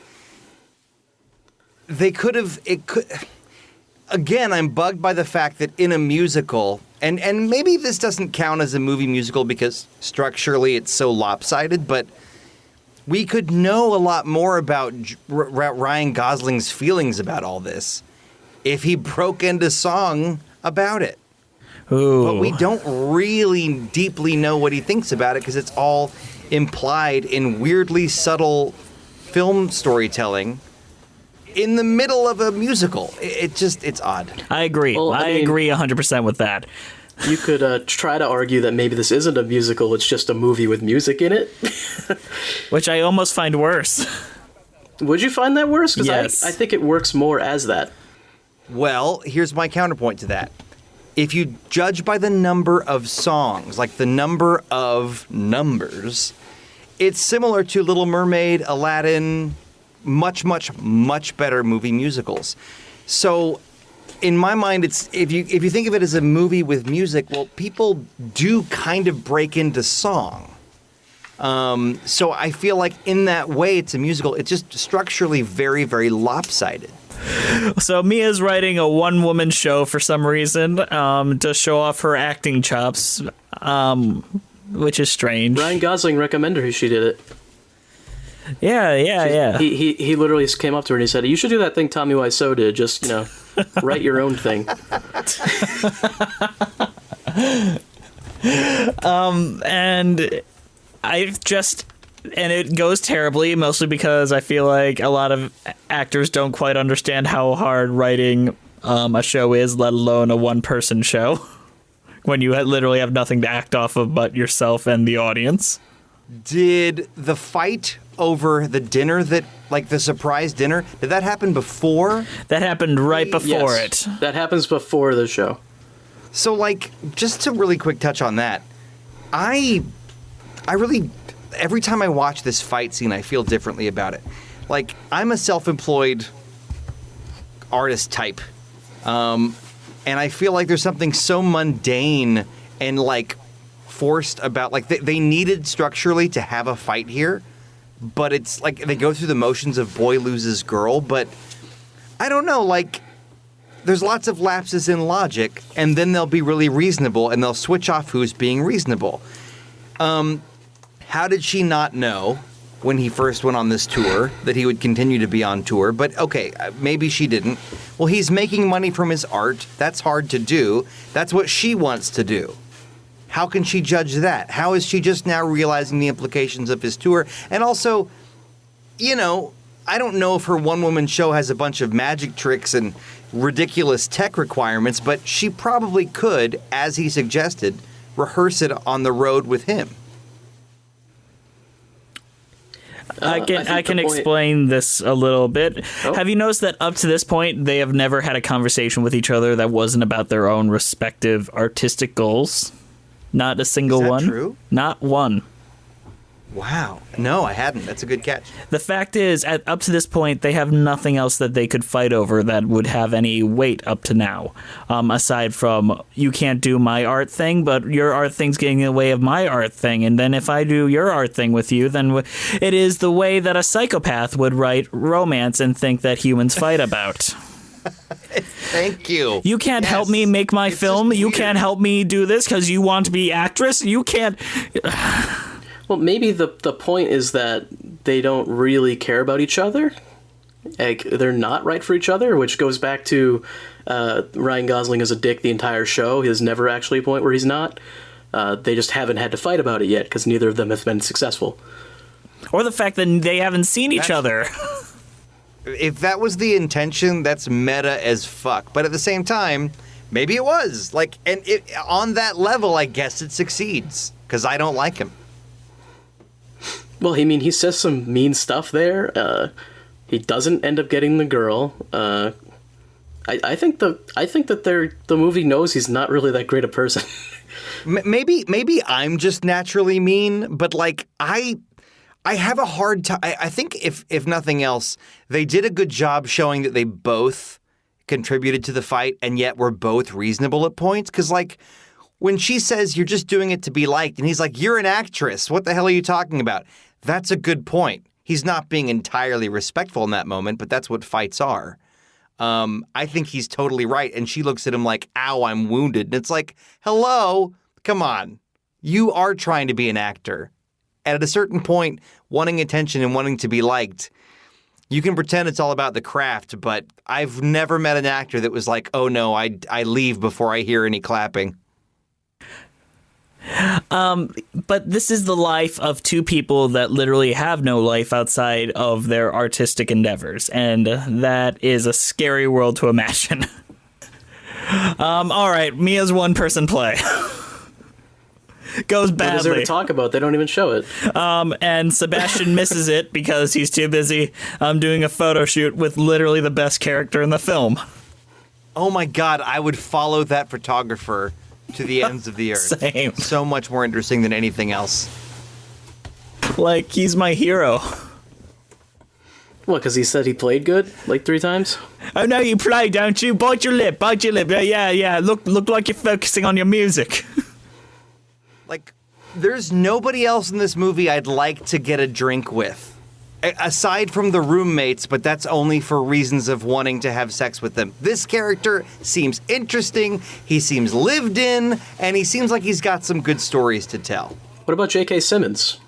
they could have... Again, I'm bugged by the fact that in a musical, and maybe this doesn't count as a movie musical because structurally it's so lopsided, but we could know a lot more about Ryan Gosling's feelings about all this if he broke into song about it. Ooh. But we don't really deeply know what he thinks about it because it's all implied in weirdly subtle film storytelling in the middle of a musical. It's odd. I agree. Well, I agree 100% with that. You could try to argue that maybe this isn't a musical, it's just a movie with music in it. Which I almost find worse. Would you find that worse? Because Yes. I think it works more as that. Well, here's my counterpoint to that. If you judge by the number of songs, like the number of numbers, it's similar to Little Mermaid, Aladdin, much, much, much better movie musicals. So in my mind, it's if you think of it as a movie with music, well, people do kind of break into song. So I feel like in that way, it's a musical. It's just structurally very, very lopsided. So Mia's writing a one-woman show for some reason to show off her acting chops, which is strange. Ryan Gosling recommended her. She did it. Yeah. He literally came up to her and he said, "You should do that thing Tommy Wiseau did. Just, write your own thing." And it goes terribly, mostly because I feel like a lot of actors don't quite understand how hard writing a show is, let alone a one-person show, when you literally have nothing to act off of but yourself and the audience. Did the fight over the dinner the surprise dinner, did that happen before? That happened right before Yes, it. that happens before the show. So, just to really quick touch on that, I really, every time I watch this fight scene, I feel differently about it. I'm a self-employed artist type, and I feel like there's something so mundane and, forced about, they needed structurally to have a fight here, but it's they go through the motions of boy loses girl, but I don't know, there's lots of lapses in logic, and then they'll be really reasonable, and they'll switch off who's being reasonable. How did she not know when he first went on this tour that he would continue to be on tour? But okay, maybe she didn't. Well, he's making money from his art. That's hard to do. That's what she wants to do. How can she judge that? How is she just now realizing the implications of his tour? And also, I don't know if her one-woman show has a bunch of magic tricks and ridiculous tech requirements, but she probably could, as he suggested, rehearse it on the road with him. I can explain this a little bit. Oh. Have you noticed that up to this point, they have never had a conversation with each other that wasn't about their own respective artistic goals? Not a single Is that one. true? Not one. Wow. No, I hadn't. That's a good catch. The fact is, up to this point, they have nothing else that they could fight over that would have any weight up to now. Aside from, you can't do my art thing, but your art thing's getting in the way of my art thing. And then if I do your art thing with you, then it is the way that a psychopath would write romance and think that humans fight about. Thank you. You can't help me make my film. You can't help me do this because you want to be actress. You can't... Well, maybe the point is that they don't really care about each other. Like, they're not right for each other, which goes back to Ryan Gosling is a dick the entire show. There's never actually a point where he's not. They just haven't had to fight about it yet because neither of them have been successful. Or the fact that they haven't seen each other. If that was the intention, that's meta as fuck. But at the same time, maybe it was. Like, and on that level, I guess it succeeds because I don't like him. Well, I mean, he says some mean stuff there. He doesn't end up getting the girl. I think that the movie knows he's not really that great a person. Maybe I'm just naturally mean, but like I have a hard time. I think if nothing else, they did a good job showing that they both contributed to the fight, and yet were both reasonable at points. Because like, when she says you're just doing it to be liked, and he's like, you're an actress. What the hell are you talking about? That's a good point. He's not being entirely respectful in that moment, but that's what fights are. I think he's totally right. And she looks at him like, ow, I'm wounded. And it's like, hello, come on. You are trying to be an actor. And at a certain point, wanting attention and wanting to be liked, you can pretend it's all about the craft, but I've never met an actor that was like, oh no, I leave before I hear any clapping. But this is the life of two people that literally have no life outside of their artistic endeavors, and that is a scary world to imagine. All right, Mia's one-person play goes badly. What is there to talk about? They don't even show it. And Sebastian misses it because he's too busy doing a photo shoot with literally the best character in the film. Oh my God, I would follow that photographer to the ends of the earth. Same. So much more interesting than anything else. Like, he's my hero. What, because he said he played good like 3 times? Oh, no, you play, don't you? Bite your lip, bite your lip. Yeah. Look like you're focusing on your music. Like, there's nobody else in this movie I'd like to get a drink with. Aside from the roommates, but that's only for reasons of wanting to have sex with them. This character seems interesting, he seems lived in, and he seems like he's got some good stories to tell. What about J.K. Simmons?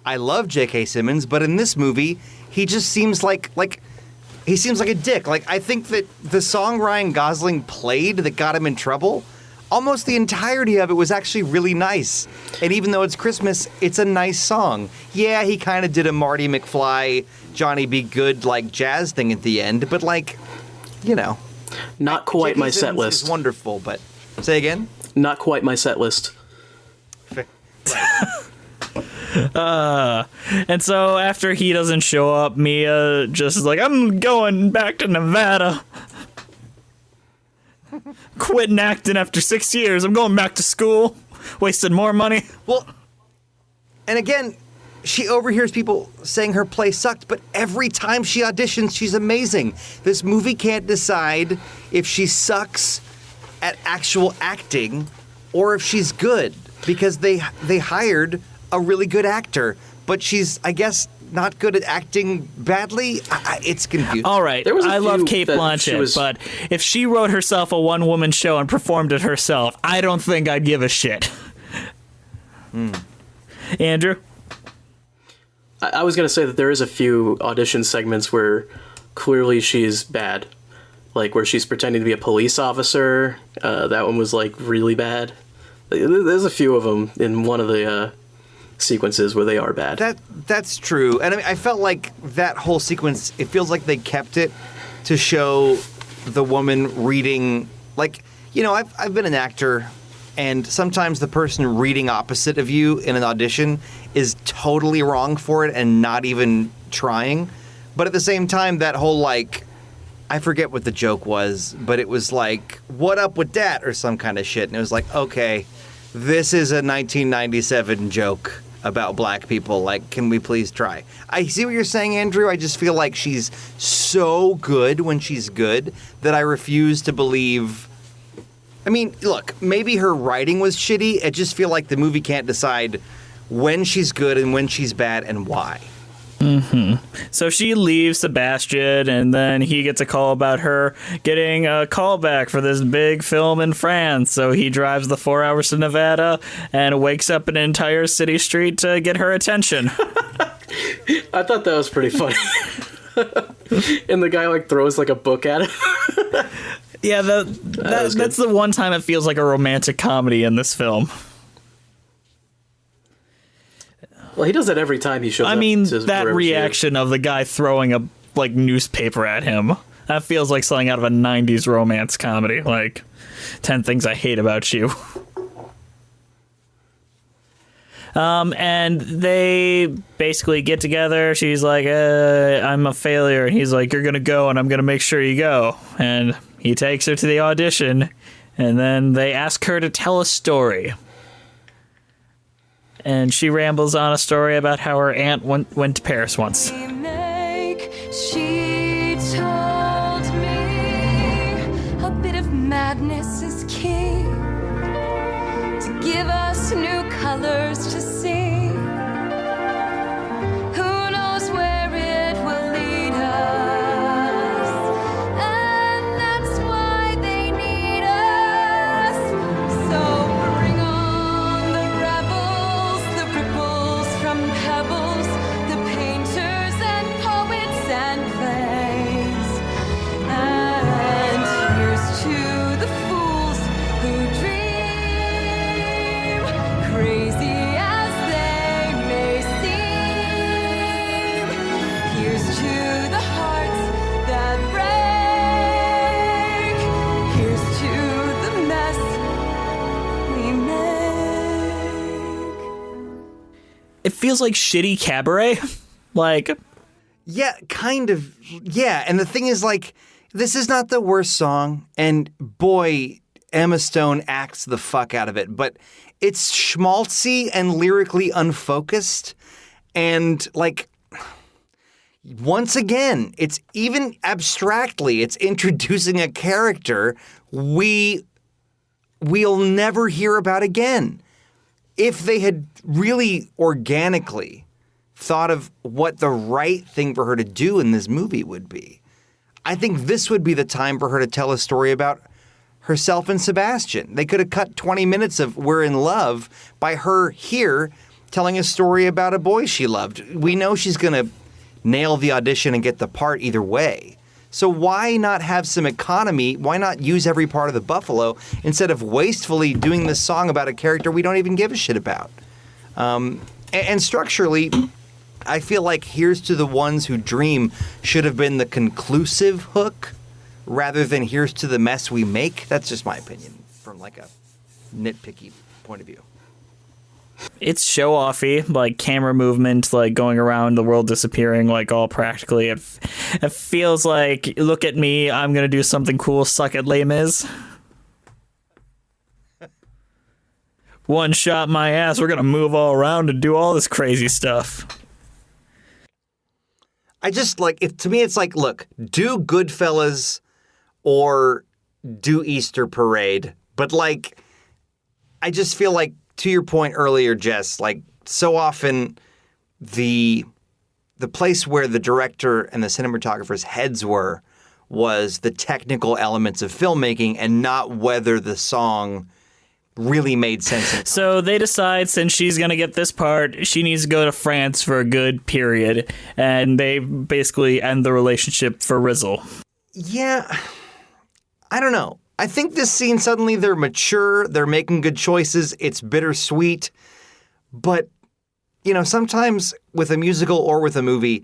I love J.K. Simmons, but in this movie, he just seems like he seems like a dick. Like, I think that the song Ryan Gosling played that got him in trouble, almost the entirety of it was actually really nice. And even though it's Christmas, it's a nice song. Yeah, he kind of did a Marty McFly, Johnny B. Good, like, jazz thing at the end, but, like, you know. Not quite J.K. my set Simmons list. is wonderful, but... Say again? Not quite my set list. And so after he doesn't show up, Mia just is like, I'm going back to Nevada. Quitting acting after 6 years. I'm going back to school. Wasted more money. Well, and again, she overhears people saying her play sucked, but every time she auditions, she's amazing. This movie can't decide if she sucks at actual acting or if she's good, because they hired a really good actor, but she's, I guess, not good at acting badly. It's confusing. All right, I love Kate Blanchett, but if she wrote herself a one-woman show and performed it herself, I don't think I'd give a shit. Andrew? I was going to say that there is a few audition segments where clearly she's bad. Like, where she's pretending to be a police officer. That one was, like, really bad. There's a few of them in one of the sequences where they are bad. That's true. And I mean, I felt like that whole sequence, it feels like they kept it to show the woman reading, like, you know, I've been an actor, and sometimes the person reading opposite of you in an audition is totally wrong for it and not even trying. But at the same time, that whole, like, I forget what the joke was, but it was like, what up with that, or some kind of shit. And it was like, okay, this is a 1997 joke. about black people. Like, can we please try? I see what you're saying, Andrew. I just feel like she's so good when she's good that I refuse to believe. I mean, look, maybe her writing was shitty. I just feel like the movie can't decide when she's good and when she's bad and why. So she leaves Sebastian, and then he gets a call about her getting a call back for this big film in France. So he drives the 4 hours to Nevada and wakes up an entire city street to get her attention. I thought that was pretty funny. And the guy like throws like a book at him. Yeah, that's the one time it feels like a romantic comedy in this film. Well, he does that every time he shows up. I mean, to that wherever she is. reaction of the guy throwing a like newspaper at him, that feels like something out of a 90s romance comedy, like 10 Things I Hate About You. And they basically get together. She's like, I'm a failure. And he's like, you're going to go, and I'm going to make sure you go. And he takes her to the audition, and then they ask her to tell a story. And she rambles on a story about how her aunt went to Paris once. She told me a bit of madness is key to give us new colors to see. Who knows where it will lead us? And that's why they need us. So bring on the rebels, the ripples from pebbles, the painters and poets and plays. And here's to the fools who dream, crazy as they may seem. Here's to the hearts that break. Here's to the mess we make. It feels like shitty cabaret. Like, Yeah, kind of. Yeah, and the thing is, like, this is not the worst song, and boy, Emma Stone acts the fuck out of it, but it's schmaltzy and lyrically unfocused, and, like, once again, it's even abstractly, it's introducing a character we'll never hear about again. If they had really organically thought of what the right thing for her to do in this movie would be, I think this would be the time for her to tell a story about herself and Sebastian. They could have cut 20 minutes of We're in Love by her here telling a story about a boy she loved. We know she's going to nail the audition and get the part either way. So why not have some economy? Why not use every part of the buffalo instead of wastefully doing this song about a character we don't even give a shit about? And structurally, I feel like Here's to the Ones Who Dream should have been the conclusive hook rather than Here's to the Mess We Make. That's just my opinion from like a nitpicky point of view. it's show-offy, like camera movement, like going around the world disappearing, like all practically. It feels like, look at me, I'm gonna do something cool, suck it, Les Mis. One shot my ass, we're gonna move all around and do all this crazy stuff. I just like, to me, it's like, look, do Goodfellas or do Easter Parade. But like, I just feel like, to your point earlier, Jess, like so often the place where the director and the cinematographer's heads were was the technical elements of filmmaking and not whether the song really made sense. So they decide, since she's going to get this part, she needs to go to France for a good period. And they basically end the relationship for Rizzle. Yeah, I don't know. I think this scene, suddenly they're mature, they're making good choices, it's bittersweet. But, you know, sometimes with a musical or with a movie,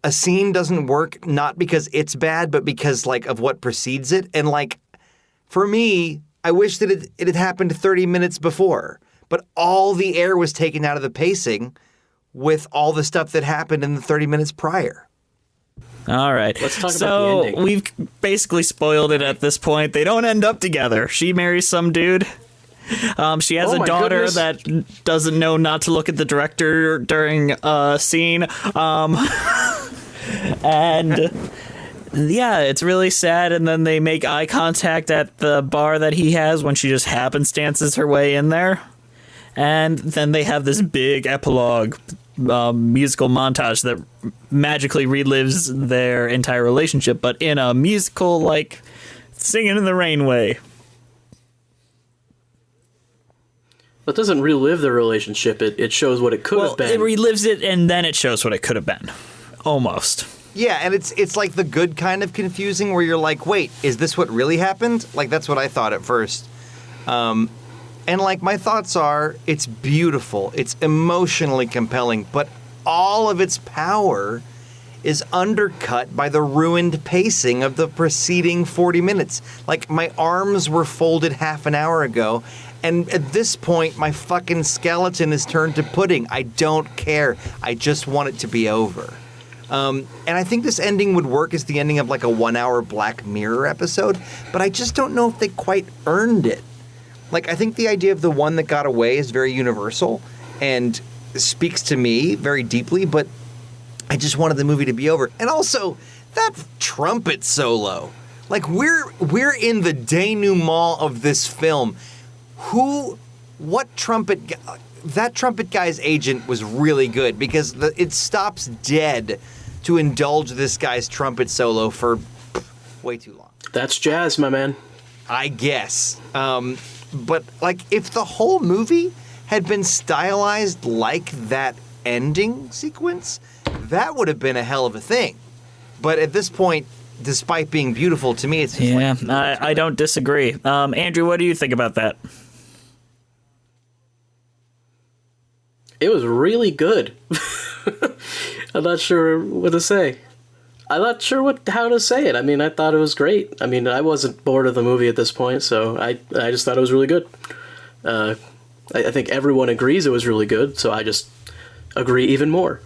a scene doesn't work not because it's bad, but because, like, of what precedes it. And, like, for me, I wish that it had happened 30 minutes before. But all the air was taken out of the pacing with all the stuff that happened in the 30 minutes prior. All right. Let's talk about the so ending. we've basically spoiled it at this point. They don't end up together. She marries some dude, She has Oh a my daughter goodness. that doesn't know not to look at the director during a scene. And yeah, it's really sad. And then they make eye contact at the bar that he has when she just happenstances her way in there. And then they have this big epilogue musical montage that magically relives their entire relationship, but in a musical, like, Singing in the Rain way. It doesn't relive the relationship. It shows what it could have been. It relives it, and then it shows what it could have been. Almost. Yeah, and it's like the good kind of confusing where you're like, wait, is this what really happened? Like, that's what I thought at first. And, like, my thoughts are, it's beautiful, it's emotionally compelling, but all of its power is undercut by the ruined pacing of the preceding 40 minutes. Like, my arms were folded half an hour ago, and at this point, my fucking skeleton is turned to pudding. I don't care. I just want it to be over. And I think this ending would work as the ending of, like, a 1-hour Black Mirror episode, but I just don't know if they quite earned it. Like, I think the idea of the one that got away is very universal and speaks to me very deeply, but I just wanted the movie to be over. And also, that trumpet solo. Like, we're in the denouement of this film. That trumpet guy's agent was really good because it stops dead to indulge this guy's trumpet solo for way too long. That's jazz, my man. I guess. But, like, if the whole movie had been stylized like that ending sequence, that would have been a hell of a thing. But at this point, despite being beautiful, to me, it's just I don't disagree. Andrew, what do you think about that? It was really good. I'm not sure what to say. I'm not sure how to say it. I mean, I thought it was great. I mean, I wasn't bored of the movie at this point, so I just thought it was really good. I think everyone agrees it was really good, so I just agree even more.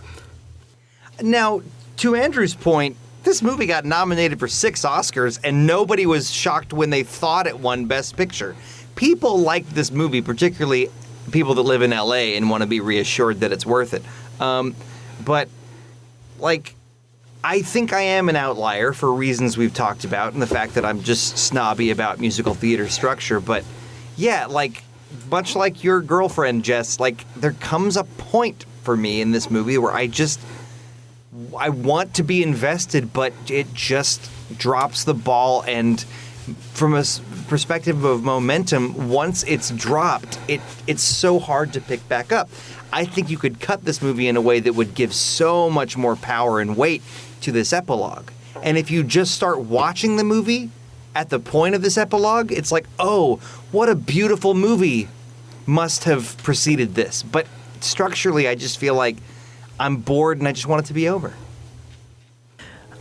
Now, to Andrew's point, this movie got nominated for 6 Oscars, and nobody was shocked when they thought it won Best Picture. People liked this movie, particularly people that live in LA and want to be reassured that it's worth it. But, like, I think I am an outlier for reasons we've talked about and the fact that I'm just snobby about musical theater structure. But, yeah, like, much like your girlfriend, Jess, like, there comes a point for me in this movie where I want to be invested, but it just drops the ball. And from a perspective of momentum, once it's dropped, it's so hard to pick back up. I think you could cut this movie in a way that would give so much more power and weight to this epilogue. And if you just start watching the movie at the point of this epilogue, it's like, oh, what a beautiful movie must have preceded this. But structurally, I just feel like I'm bored and I just want it to be over.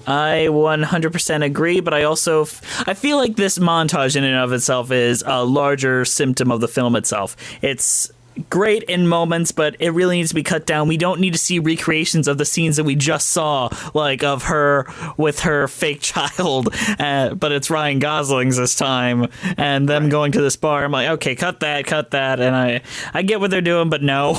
I 100% agree, but I also I feel like this montage in and of itself is a larger symptom of the film itself. It's great in moments, but it really needs to be cut down. We don't need to see recreations of the scenes that we just saw, like of her with her fake child, but it's Ryan Gosling's this time, and them going to this bar. I'm like, okay, cut that, and I get what they're doing, but no.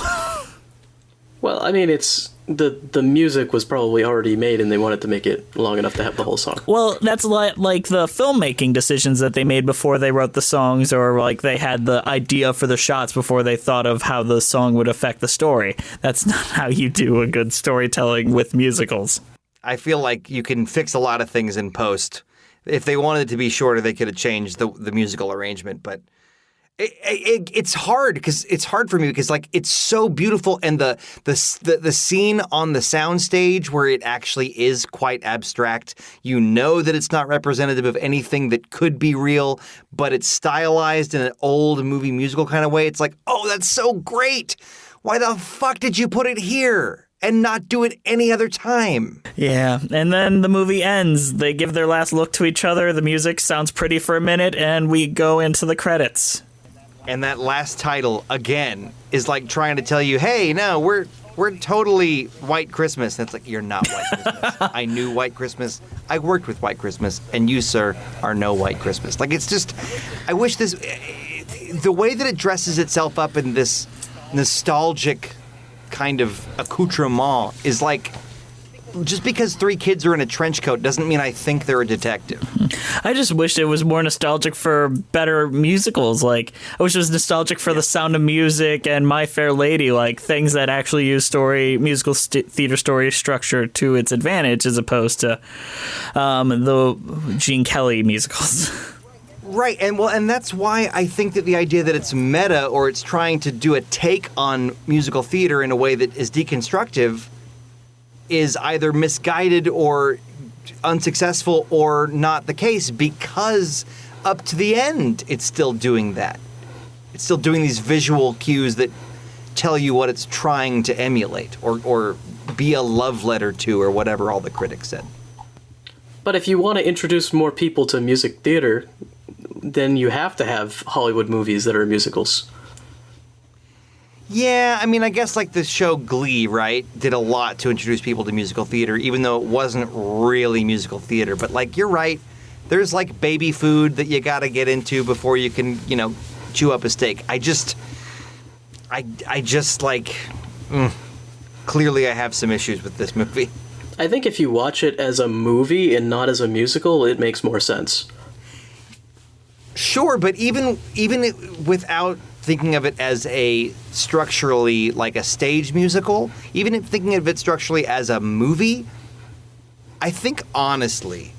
Well, I mean, it's the music was probably already made, and they wanted to make it long enough to have the whole song. Well, that's like the filmmaking decisions that they made before they wrote the songs, or like they had the idea for the shots before they thought of how the song would affect the story. That's not how you do a good storytelling with musicals. I feel like you can fix a lot of things in post. If they wanted it to be shorter, they could have changed the musical arrangement, but it's hard because it's hard for me because like it's so beautiful, and the scene on the soundstage where it actually is quite abstract. You know that it's not representative of anything that could be real, but it's stylized in an old movie musical kind of way. It's like, oh, that's so great. Why the fuck did you put it here and not do it any other time? Yeah, and then the movie ends. They give their last look to each other. The music sounds pretty for a minute, and we go into the credits. And that last title, again, is like trying to tell you, hey, no, we're totally White Christmas. And it's like, you're not White Christmas. I knew White Christmas. I worked with White Christmas. And you, sir, are no White Christmas. Like, it's just, I wish this, the way that it dresses itself up in this nostalgic kind of accoutrement is like, just because 3 kids are in a trench coat doesn't mean I think they're a detective. I just wish it was more nostalgic for better musicals. Like, I wish it was nostalgic for The Sound of Music and My Fair Lady, like things that actually use musical theater story structure to its advantage, as opposed to the Gene Kelly musicals. Right, and that's why I think that the idea that it's meta, or it's trying to do a take on musical theater in a way that is deconstructive, is either misguided or unsuccessful or not the case, because up to the end it's still doing that. It's still doing these visual cues that tell you what it's trying to emulate or be a love letter to, or whatever all the critics said. But if you want to introduce more people to music theater, then you have to have Hollywood movies that are musicals. Yeah, I mean, I guess like the show Glee, right, did a lot to introduce people to musical theater, even though it wasn't really musical theater. But like, you're right, there's like baby food that you got to get into before you can, chew up a steak. I just like, clearly I have some issues with this movie. I think if you watch it as a movie and not as a musical, it makes more sense. Sure, but even without thinking of it as a structurally like a stage musical, even if thinking of it structurally as a movie, I think honestly,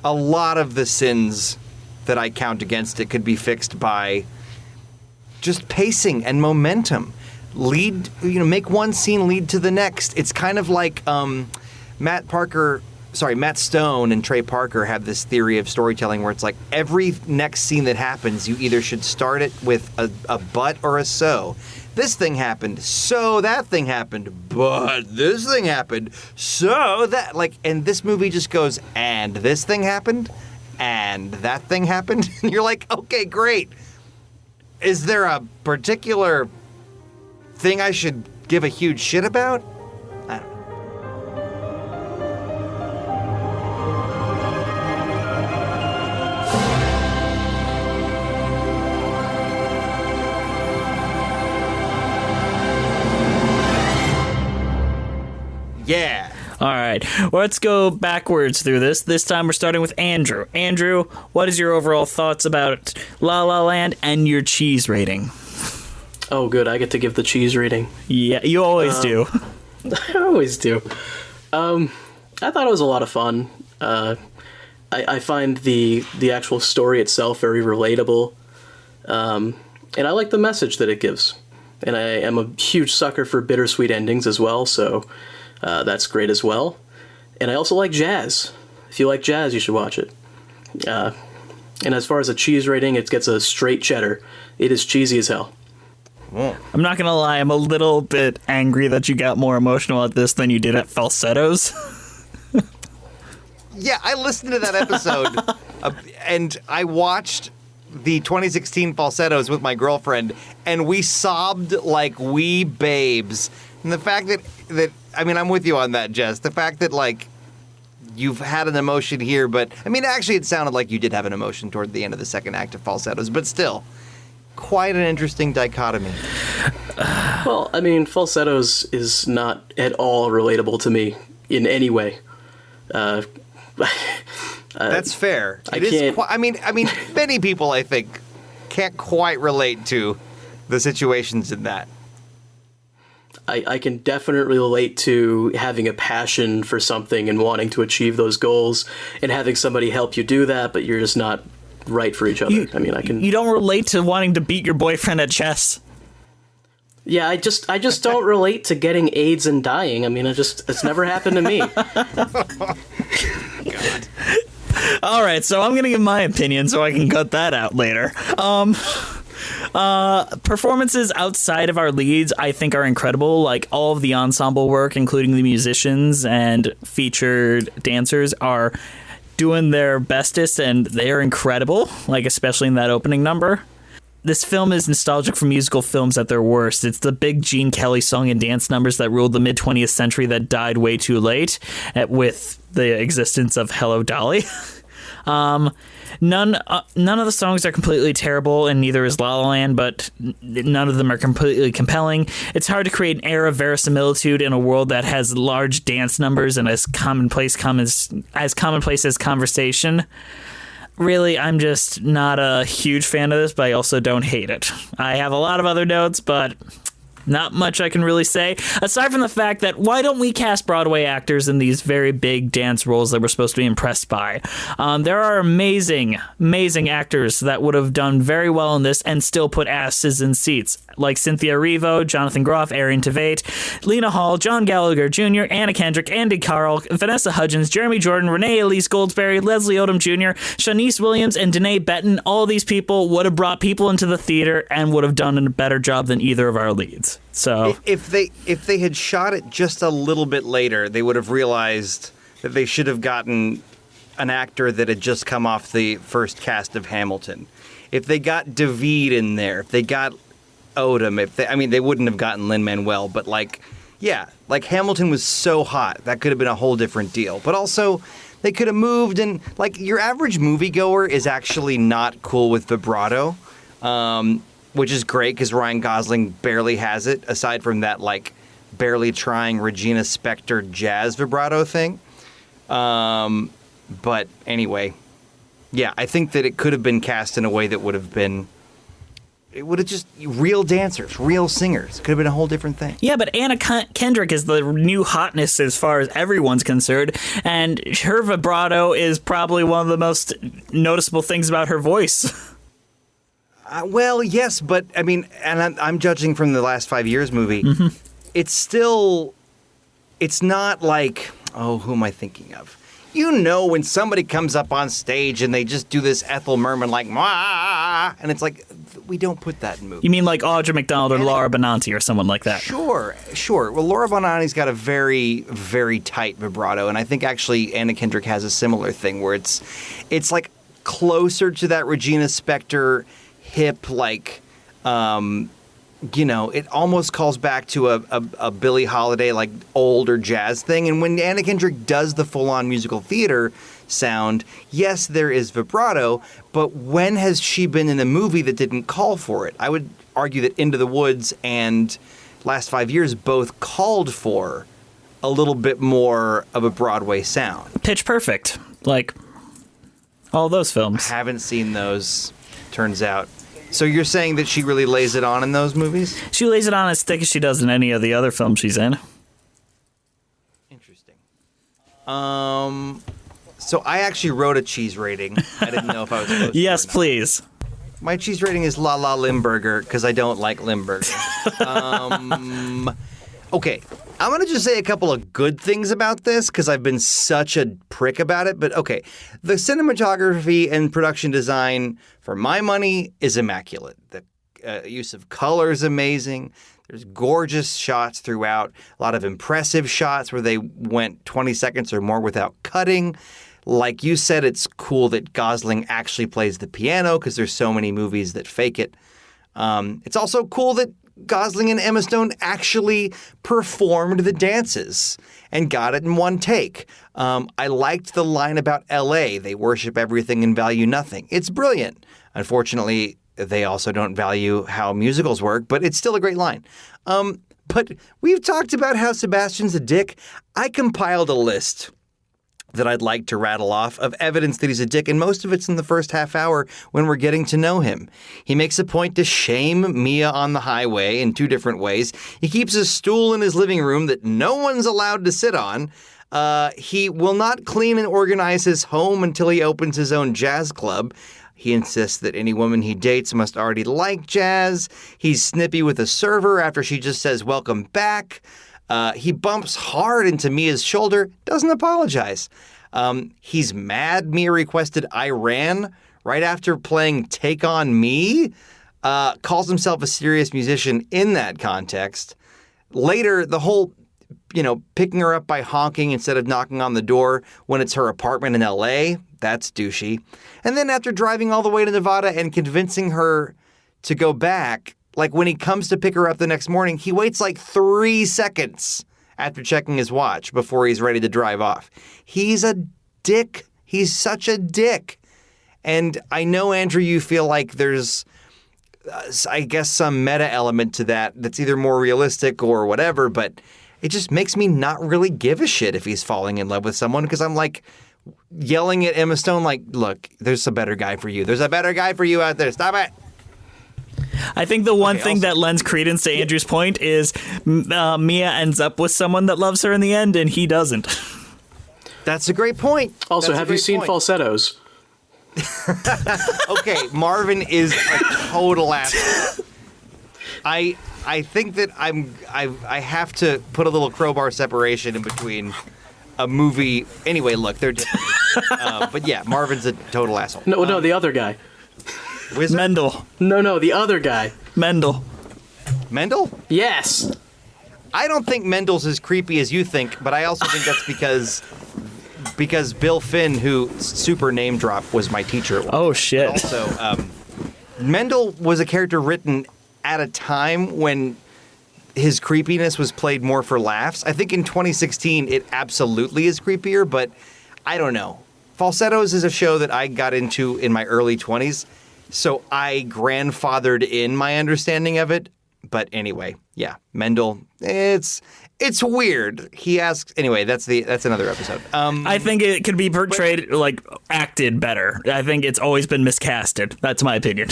a lot of the sins that I count against it could be fixed by just pacing and momentum. Make one scene lead to the next. It's kind of like Matt Stone and Trey Parker have this theory of storytelling where it's like every next scene that happens, you either should start it with a but or a so. This thing happened, so that thing happened, but this thing happened, so that, and this movie just goes, and this thing happened, and that thing happened, and you're like, okay, great. Is there a particular thing I should give a huge shit about? I don't know. Yeah. All right. Well, let's go backwards through this. This time we're starting with Andrew. Andrew, what is your overall thoughts about La La Land and your cheese rating? Oh, good. I get to give the cheese rating. Yeah, you always do. I always do. I thought it was a lot of fun. I find the actual story itself very relatable. And I like the message that it gives. And I am a huge sucker for bittersweet endings as well, so that's great as well. And I also like jazz. If you like jazz, you should watch it. And as far as a cheese rating, it gets a straight cheddar. It is cheesy as hell. I'm not going to lie, I'm a little bit angry that you got more emotional at this than you did at Falsettos. Yeah, I listened to that episode, and I watched the 2016 Falsettos with my girlfriend, and we sobbed like wee babes. And the fact that I mean, I'm with you on that, Jess. The fact that, you've had an emotion here, but, I mean, actually it sounded like you did have an emotion toward the end of the second act of Falsettos, but still, quite an interesting dichotomy. Well, I mean, Falsettos is not at all relatable to me in any way. That's fair. I can't. I mean, many people, I think, can't quite relate to the situations in that. I can definitely relate to having a passion for something and wanting to achieve those goals and having somebody help you do that, but you're just not right for each other. I can. You don't relate to wanting to beat your boyfriend at chess. Yeah, I just don't relate to getting AIDS and dying. I mean, it's never happened to me. God. All right, so I'm going to give my opinion so I can cut that out later. Performances outside of our leads, I think, are incredible. Like, all of the ensemble work, including the musicians and featured dancers, are doing their bestest, and they're incredible, especially in that opening number. This film is nostalgic for musical films at their worst. It's the big Gene Kelly song and dance numbers that ruled the mid-20th century that died way too late with the existence of Hello, Dolly. None of the songs are completely terrible, and neither is La La Land, but none of them are completely compelling. It's hard to create an air of verisimilitude in a world that has large dance numbers and as commonplace as conversation. Really, I'm just not a huge fan of this, but I also don't hate it. I have a lot of other notes, but not much I can really say, aside from the fact that why don't we cast Broadway actors in these very big dance roles that we're supposed to be impressed by? There are amazing actors that would have done very well in this and still put asses in seats, like Cynthia Erivo, Jonathan Groff, Arian Tveit, Lena Hall, John Gallagher Jr., Anna Kendrick, Andy Carl, Vanessa Hudgens, Jeremy Jordan, Renee Elise Goldsberry, Leslie Odom Jr., Shanice Williams, and Danae Benton. All these people would have brought people into the theater and would have done a better job than either of our leads. So if they had shot it just a little bit later, they would have realized that they should have gotten an actor that had just come off the first cast of Hamilton. If they got David in there, if they got Odom, they wouldn't have gotten Lin-Manuel, but like Hamilton was so hot, that could have been a whole different deal. But also, they could have moved, and like your average moviegoer is actually not cool with vibrato. Which is great because Ryan Gosling barely has it, aside from that, like, barely trying Regina Spektor jazz vibrato thing. But anyway, yeah, I think that it could have been cast in a way that would have just real dancers, real singers. Could have been a whole different thing. Yeah, but Anna Kendrick is the new hotness as far as everyone's concerned, and her vibrato is probably one of the most noticeable things about her voice. Well, yes, but I mean, and I'm judging from the last 5 years movie. Mm-hmm. It's not like, who am I thinking of? You know, when somebody comes up on stage and they just do this Ethel Merman like, Mwah! And it's like, we don't put that in movies. You mean like Audra McDonald or Laura Benanti or someone like that? Sure. Well, Laura Benanti's got a very, very tight vibrato, and I think actually Anna Kendrick has a similar thing where it's like closer to that Regina Spektor hip, like, it almost calls back to a Billie Holiday, like, older jazz thing. And when Anna Kendrick does the full-on musical theater sound, yes, there is vibrato, but when has she been in a movie that didn't call for it? I would argue that Into the Woods and Last 5 Years both called for a little bit more of a Broadway sound. Pitch Perfect, like all those films. I haven't seen those, turns out. So you're saying that she really lays it on in those movies? She lays it on as thick as she does in any of the other films she's in. Interesting. So I actually wrote a cheese rating. I didn't know if I was supposed to. Yes, please. My cheese rating is La La Limburger because I don't like Limburger. Okay, I'm going to just say a couple of good things about this because I've been such a prick about it. But okay, the cinematography and production design, for my money, is immaculate. The use of color is amazing. There's gorgeous shots throughout, a lot of impressive shots where they went 20 seconds or more without cutting. Like you said, it's cool that Gosling actually plays the piano because there's so many movies that fake it. It's also cool that Gosling and Emma Stone actually performed the dances and got it in one take. I liked the line about L.A. They worship everything and value nothing. It's brilliant. Unfortunately, they also don't value how musicals work, but it's still a great line. But we've talked about how Sebastian's a dick. I compiled a list that I'd like to rattle off of evidence that he's a dick, and most of it's in the first half hour when we're getting to know him. He makes a point to shame Mia on the highway in two different ways. He keeps a stool in his living room that no one's allowed to sit on. He will not clean and organize his home until he opens his own jazz club. He insists that any woman he dates must already like jazz. He's snippy with a server after she just says, "Welcome back." He bumps hard into Mia's shoulder, doesn't apologize. He's mad Mia requested I Ran right after playing Take On Me. Calls himself a serious musician in that context. Later, the whole, picking her up by honking instead of knocking on the door when it's her apartment in L.A., that's douchey. And then after driving all the way to Nevada and convincing her to go back, like when he comes to pick her up the next morning, he waits like 3 seconds after checking his watch before he's ready to drive off. He's a dick He's such a dick. And I know, Andrew, you feel like there's, I guess, some meta element to that that's either more realistic or whatever, but it just makes me not really give a shit if he's falling in love with someone, because I'm like yelling at Emma Stone like, look, there's a better guy for you. There's a better guy for you out there. Stop it. I think the one thing that lends credence to Andrew's point is Mia ends up with someone that loves her in the end, and he doesn't. That's a great point. Also, That's a have you great seen point. Falsettos? Okay, Marvin is a total ass. I think that I have to put a little crowbar separation in between a movie. Anyway, look, they're different. But yeah, Marvin's a total asshole. No, the other guy. Wizard? Mendel. No, the other guy. Mendel. Mendel? Yes. I don't think Mendel's as creepy as you think, but I also think that's because Bill Finn, who super name drop, was my teacher. Oh, shit. Also, Mendel was a character written at a time when his creepiness was played more for laughs. I think in 2016 it absolutely is creepier, but I don't know. Falsettos is a show that I got into in my early 20s, so I grandfathered in my understanding of it. But anyway, yeah, Mendel, it's weird. He asks anyway. That's another episode. I think it could be portrayed acted better. I think it's always been miscasted. That's my opinion.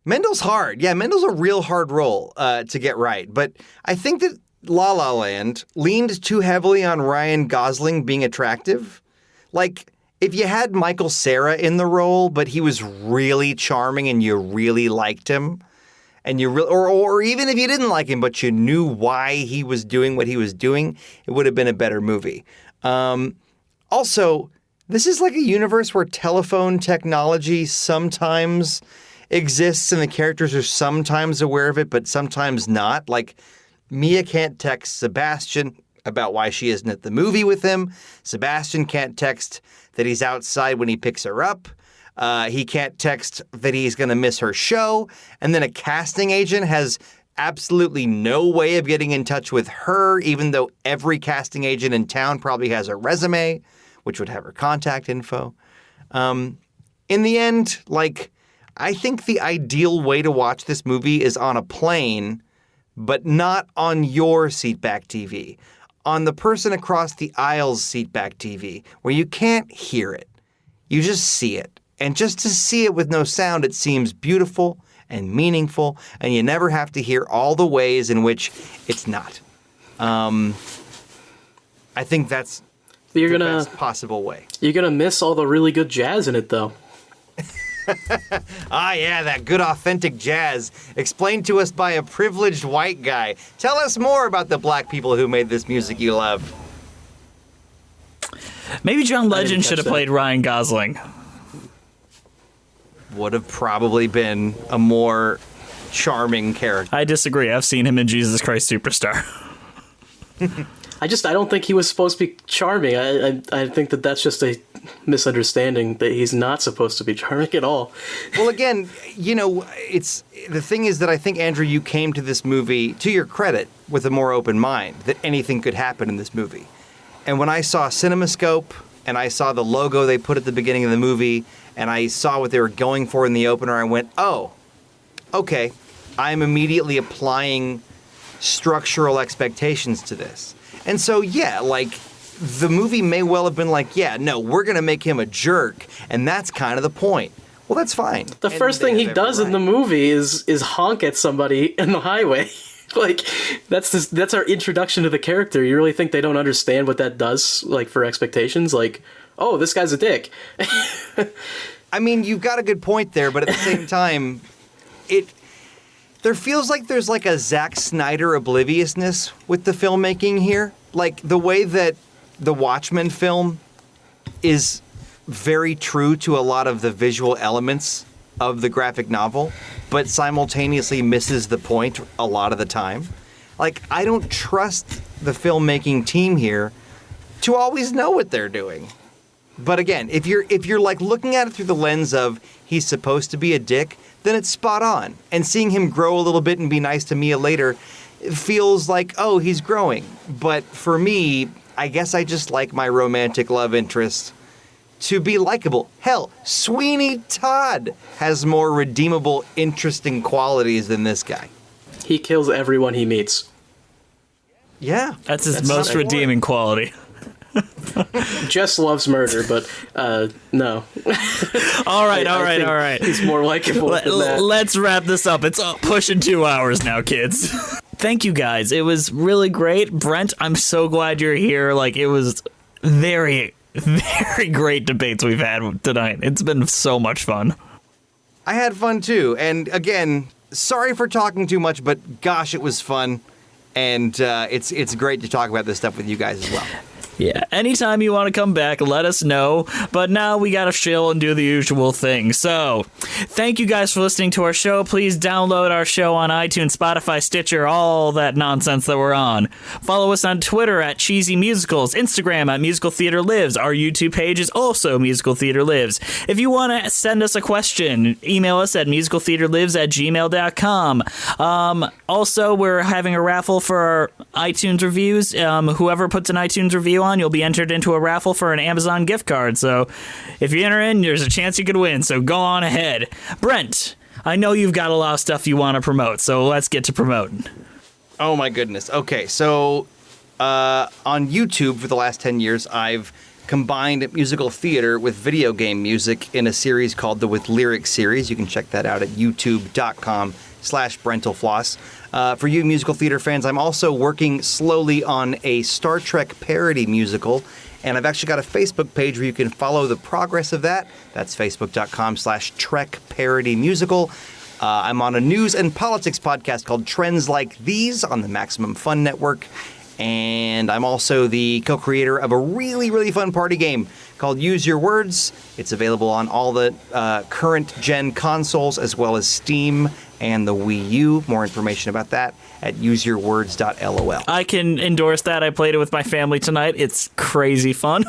Mendel's hard. Yeah, Mendel's a real hard role to get right. But I think that La La Land leaned too heavily on Ryan Gosling being attractive. Like, if you had Michael Cera in the role, but he was really charming and you really liked him, and or even if you didn't like him, but you knew why he was doing what he was doing, it would have been a better movie. Also, this is like a universe where telephone technology sometimes exists and the characters are sometimes aware of it, but sometimes not. Like, Mia can't text Sebastian about why she isn't at the movie with him. Sebastian can't text that he's outside when he picks her up. He can't text that he's going to miss her show. And then a casting agent has absolutely no way of getting in touch with her, even though every casting agent in town probably has a resume, which would have her contact info. In the end, I think the ideal way to watch this movie is on a plane, but not on your seatback TV. On the person across the aisle's seatback TV, where you can't hear it. You just see it. And just to see it with no sound, it seems beautiful and meaningful, and you never have to hear all the ways in which it's not. I think that's the best possible way. You're gonna miss all the really good jazz in it, though. Ah, yeah, that good authentic jazz, explained to us by a privileged white guy. Tell us more about the black people who made this music you love. Maybe John Legend should have that. played Ryan Gosling. Would have probably been a more charming character. I disagree. I've seen him in Jesus Christ Superstar. I don't think he was supposed to be charming. I think that's just a misunderstanding, that he's not supposed to be charming at all. Well, again, it's the thing is that I think, Andrew, you came to this movie, to your credit, with a more open mind, that anything could happen in this movie. And when I saw CinemaScope and I saw the logo they put at the beginning of the movie and I saw what they were going for in the opener, I went, oh, okay. I'm immediately applying structural expectations to this. And so, yeah, the movie may well have been we're going to make him a jerk, and that's kind of the point. Well, that's fine. The first thing he does in the movie is honk at somebody in the highway. That's our introduction to the character. You really think they don't understand what that does, for expectations? Oh, this guy's a dick. I mean, you've got a good point there, but at the same time, there feels like there's a Zack Snyder obliviousness with the filmmaking here. The way that the Watchmen film is very true to a lot of the visual elements of the graphic novel, but simultaneously misses the point a lot of the time. I don't trust the filmmaking team here to always know what they're doing. But again, if you're looking at it through the lens of he's supposed to be a dick, then it's spot on. And seeing him grow a little bit and be nice to Mia later, it feels like, he's growing. But for me, I guess I just like my romantic love interest to be likable. Hell, Sweeney Todd has more redeemable, interesting qualities than this guy. He kills everyone he meets. Yeah. That's his most redeeming quality. Jess loves murder, but no. All right. I think he's more likable than that. Let's wrap this up. It's pushing 2 hours now, kids. Thank you guys. It was really great. Brent, I'm so glad you're here. Like, it was very, very great debates we've had tonight. It's been so much fun. I had fun too. And again, sorry for talking too much, but gosh, it was fun. And it's great to talk about this stuff with you guys as well. Yeah, anytime you want to come back, let us know. But now we got to chill and do the usual thing. So, thank you guys for listening to our show. Please download our show on iTunes, Spotify, Stitcher, all that nonsense that we're on. Follow us on Twitter at Cheesy Musicals, Instagram at Musical Theater Lives. Our YouTube page is also Musical Theater Lives. If you want to send us a question, email us at musicaltheaterlives@gmail.com. Also, we're having a raffle for our iTunes reviews. Whoever puts an iTunes review on, you'll be entered into a raffle for an Amazon gift card. So if you enter in, there's a chance you could win. So go on ahead. Brent, I know you've got a lot of stuff you want to promote, so let's get to promoting. Oh my goodness. Okay, so on YouTube for the last 10 years, I've combined musical theater with video game music in a series called the With Lyrics series. You can check that out at youtube.com/BrentalFloss. For you musical theater fans, I'm also working slowly on a Star Trek parody musical, and I've actually got a Facebook page where you can follow the progress of that. That's facebook.com/TrekParodyMusical. I'm on a news and politics podcast called Trends Like These on the Maximum Fun Network. And I'm also the co-creator of a really, really fun party game called Use Your Words. It's available on all the current-gen consoles as well as Steam and the Wii U. More information about that at useyourwords.lol. I can endorse that. I played it with my family tonight. It's crazy fun.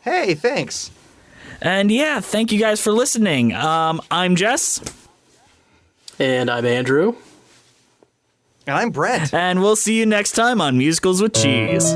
Hey, thanks. And yeah, thank you guys for listening. I'm Jess. And I'm Andrew. And I'm Brent. And we'll see you next time on Musicals with Cheese.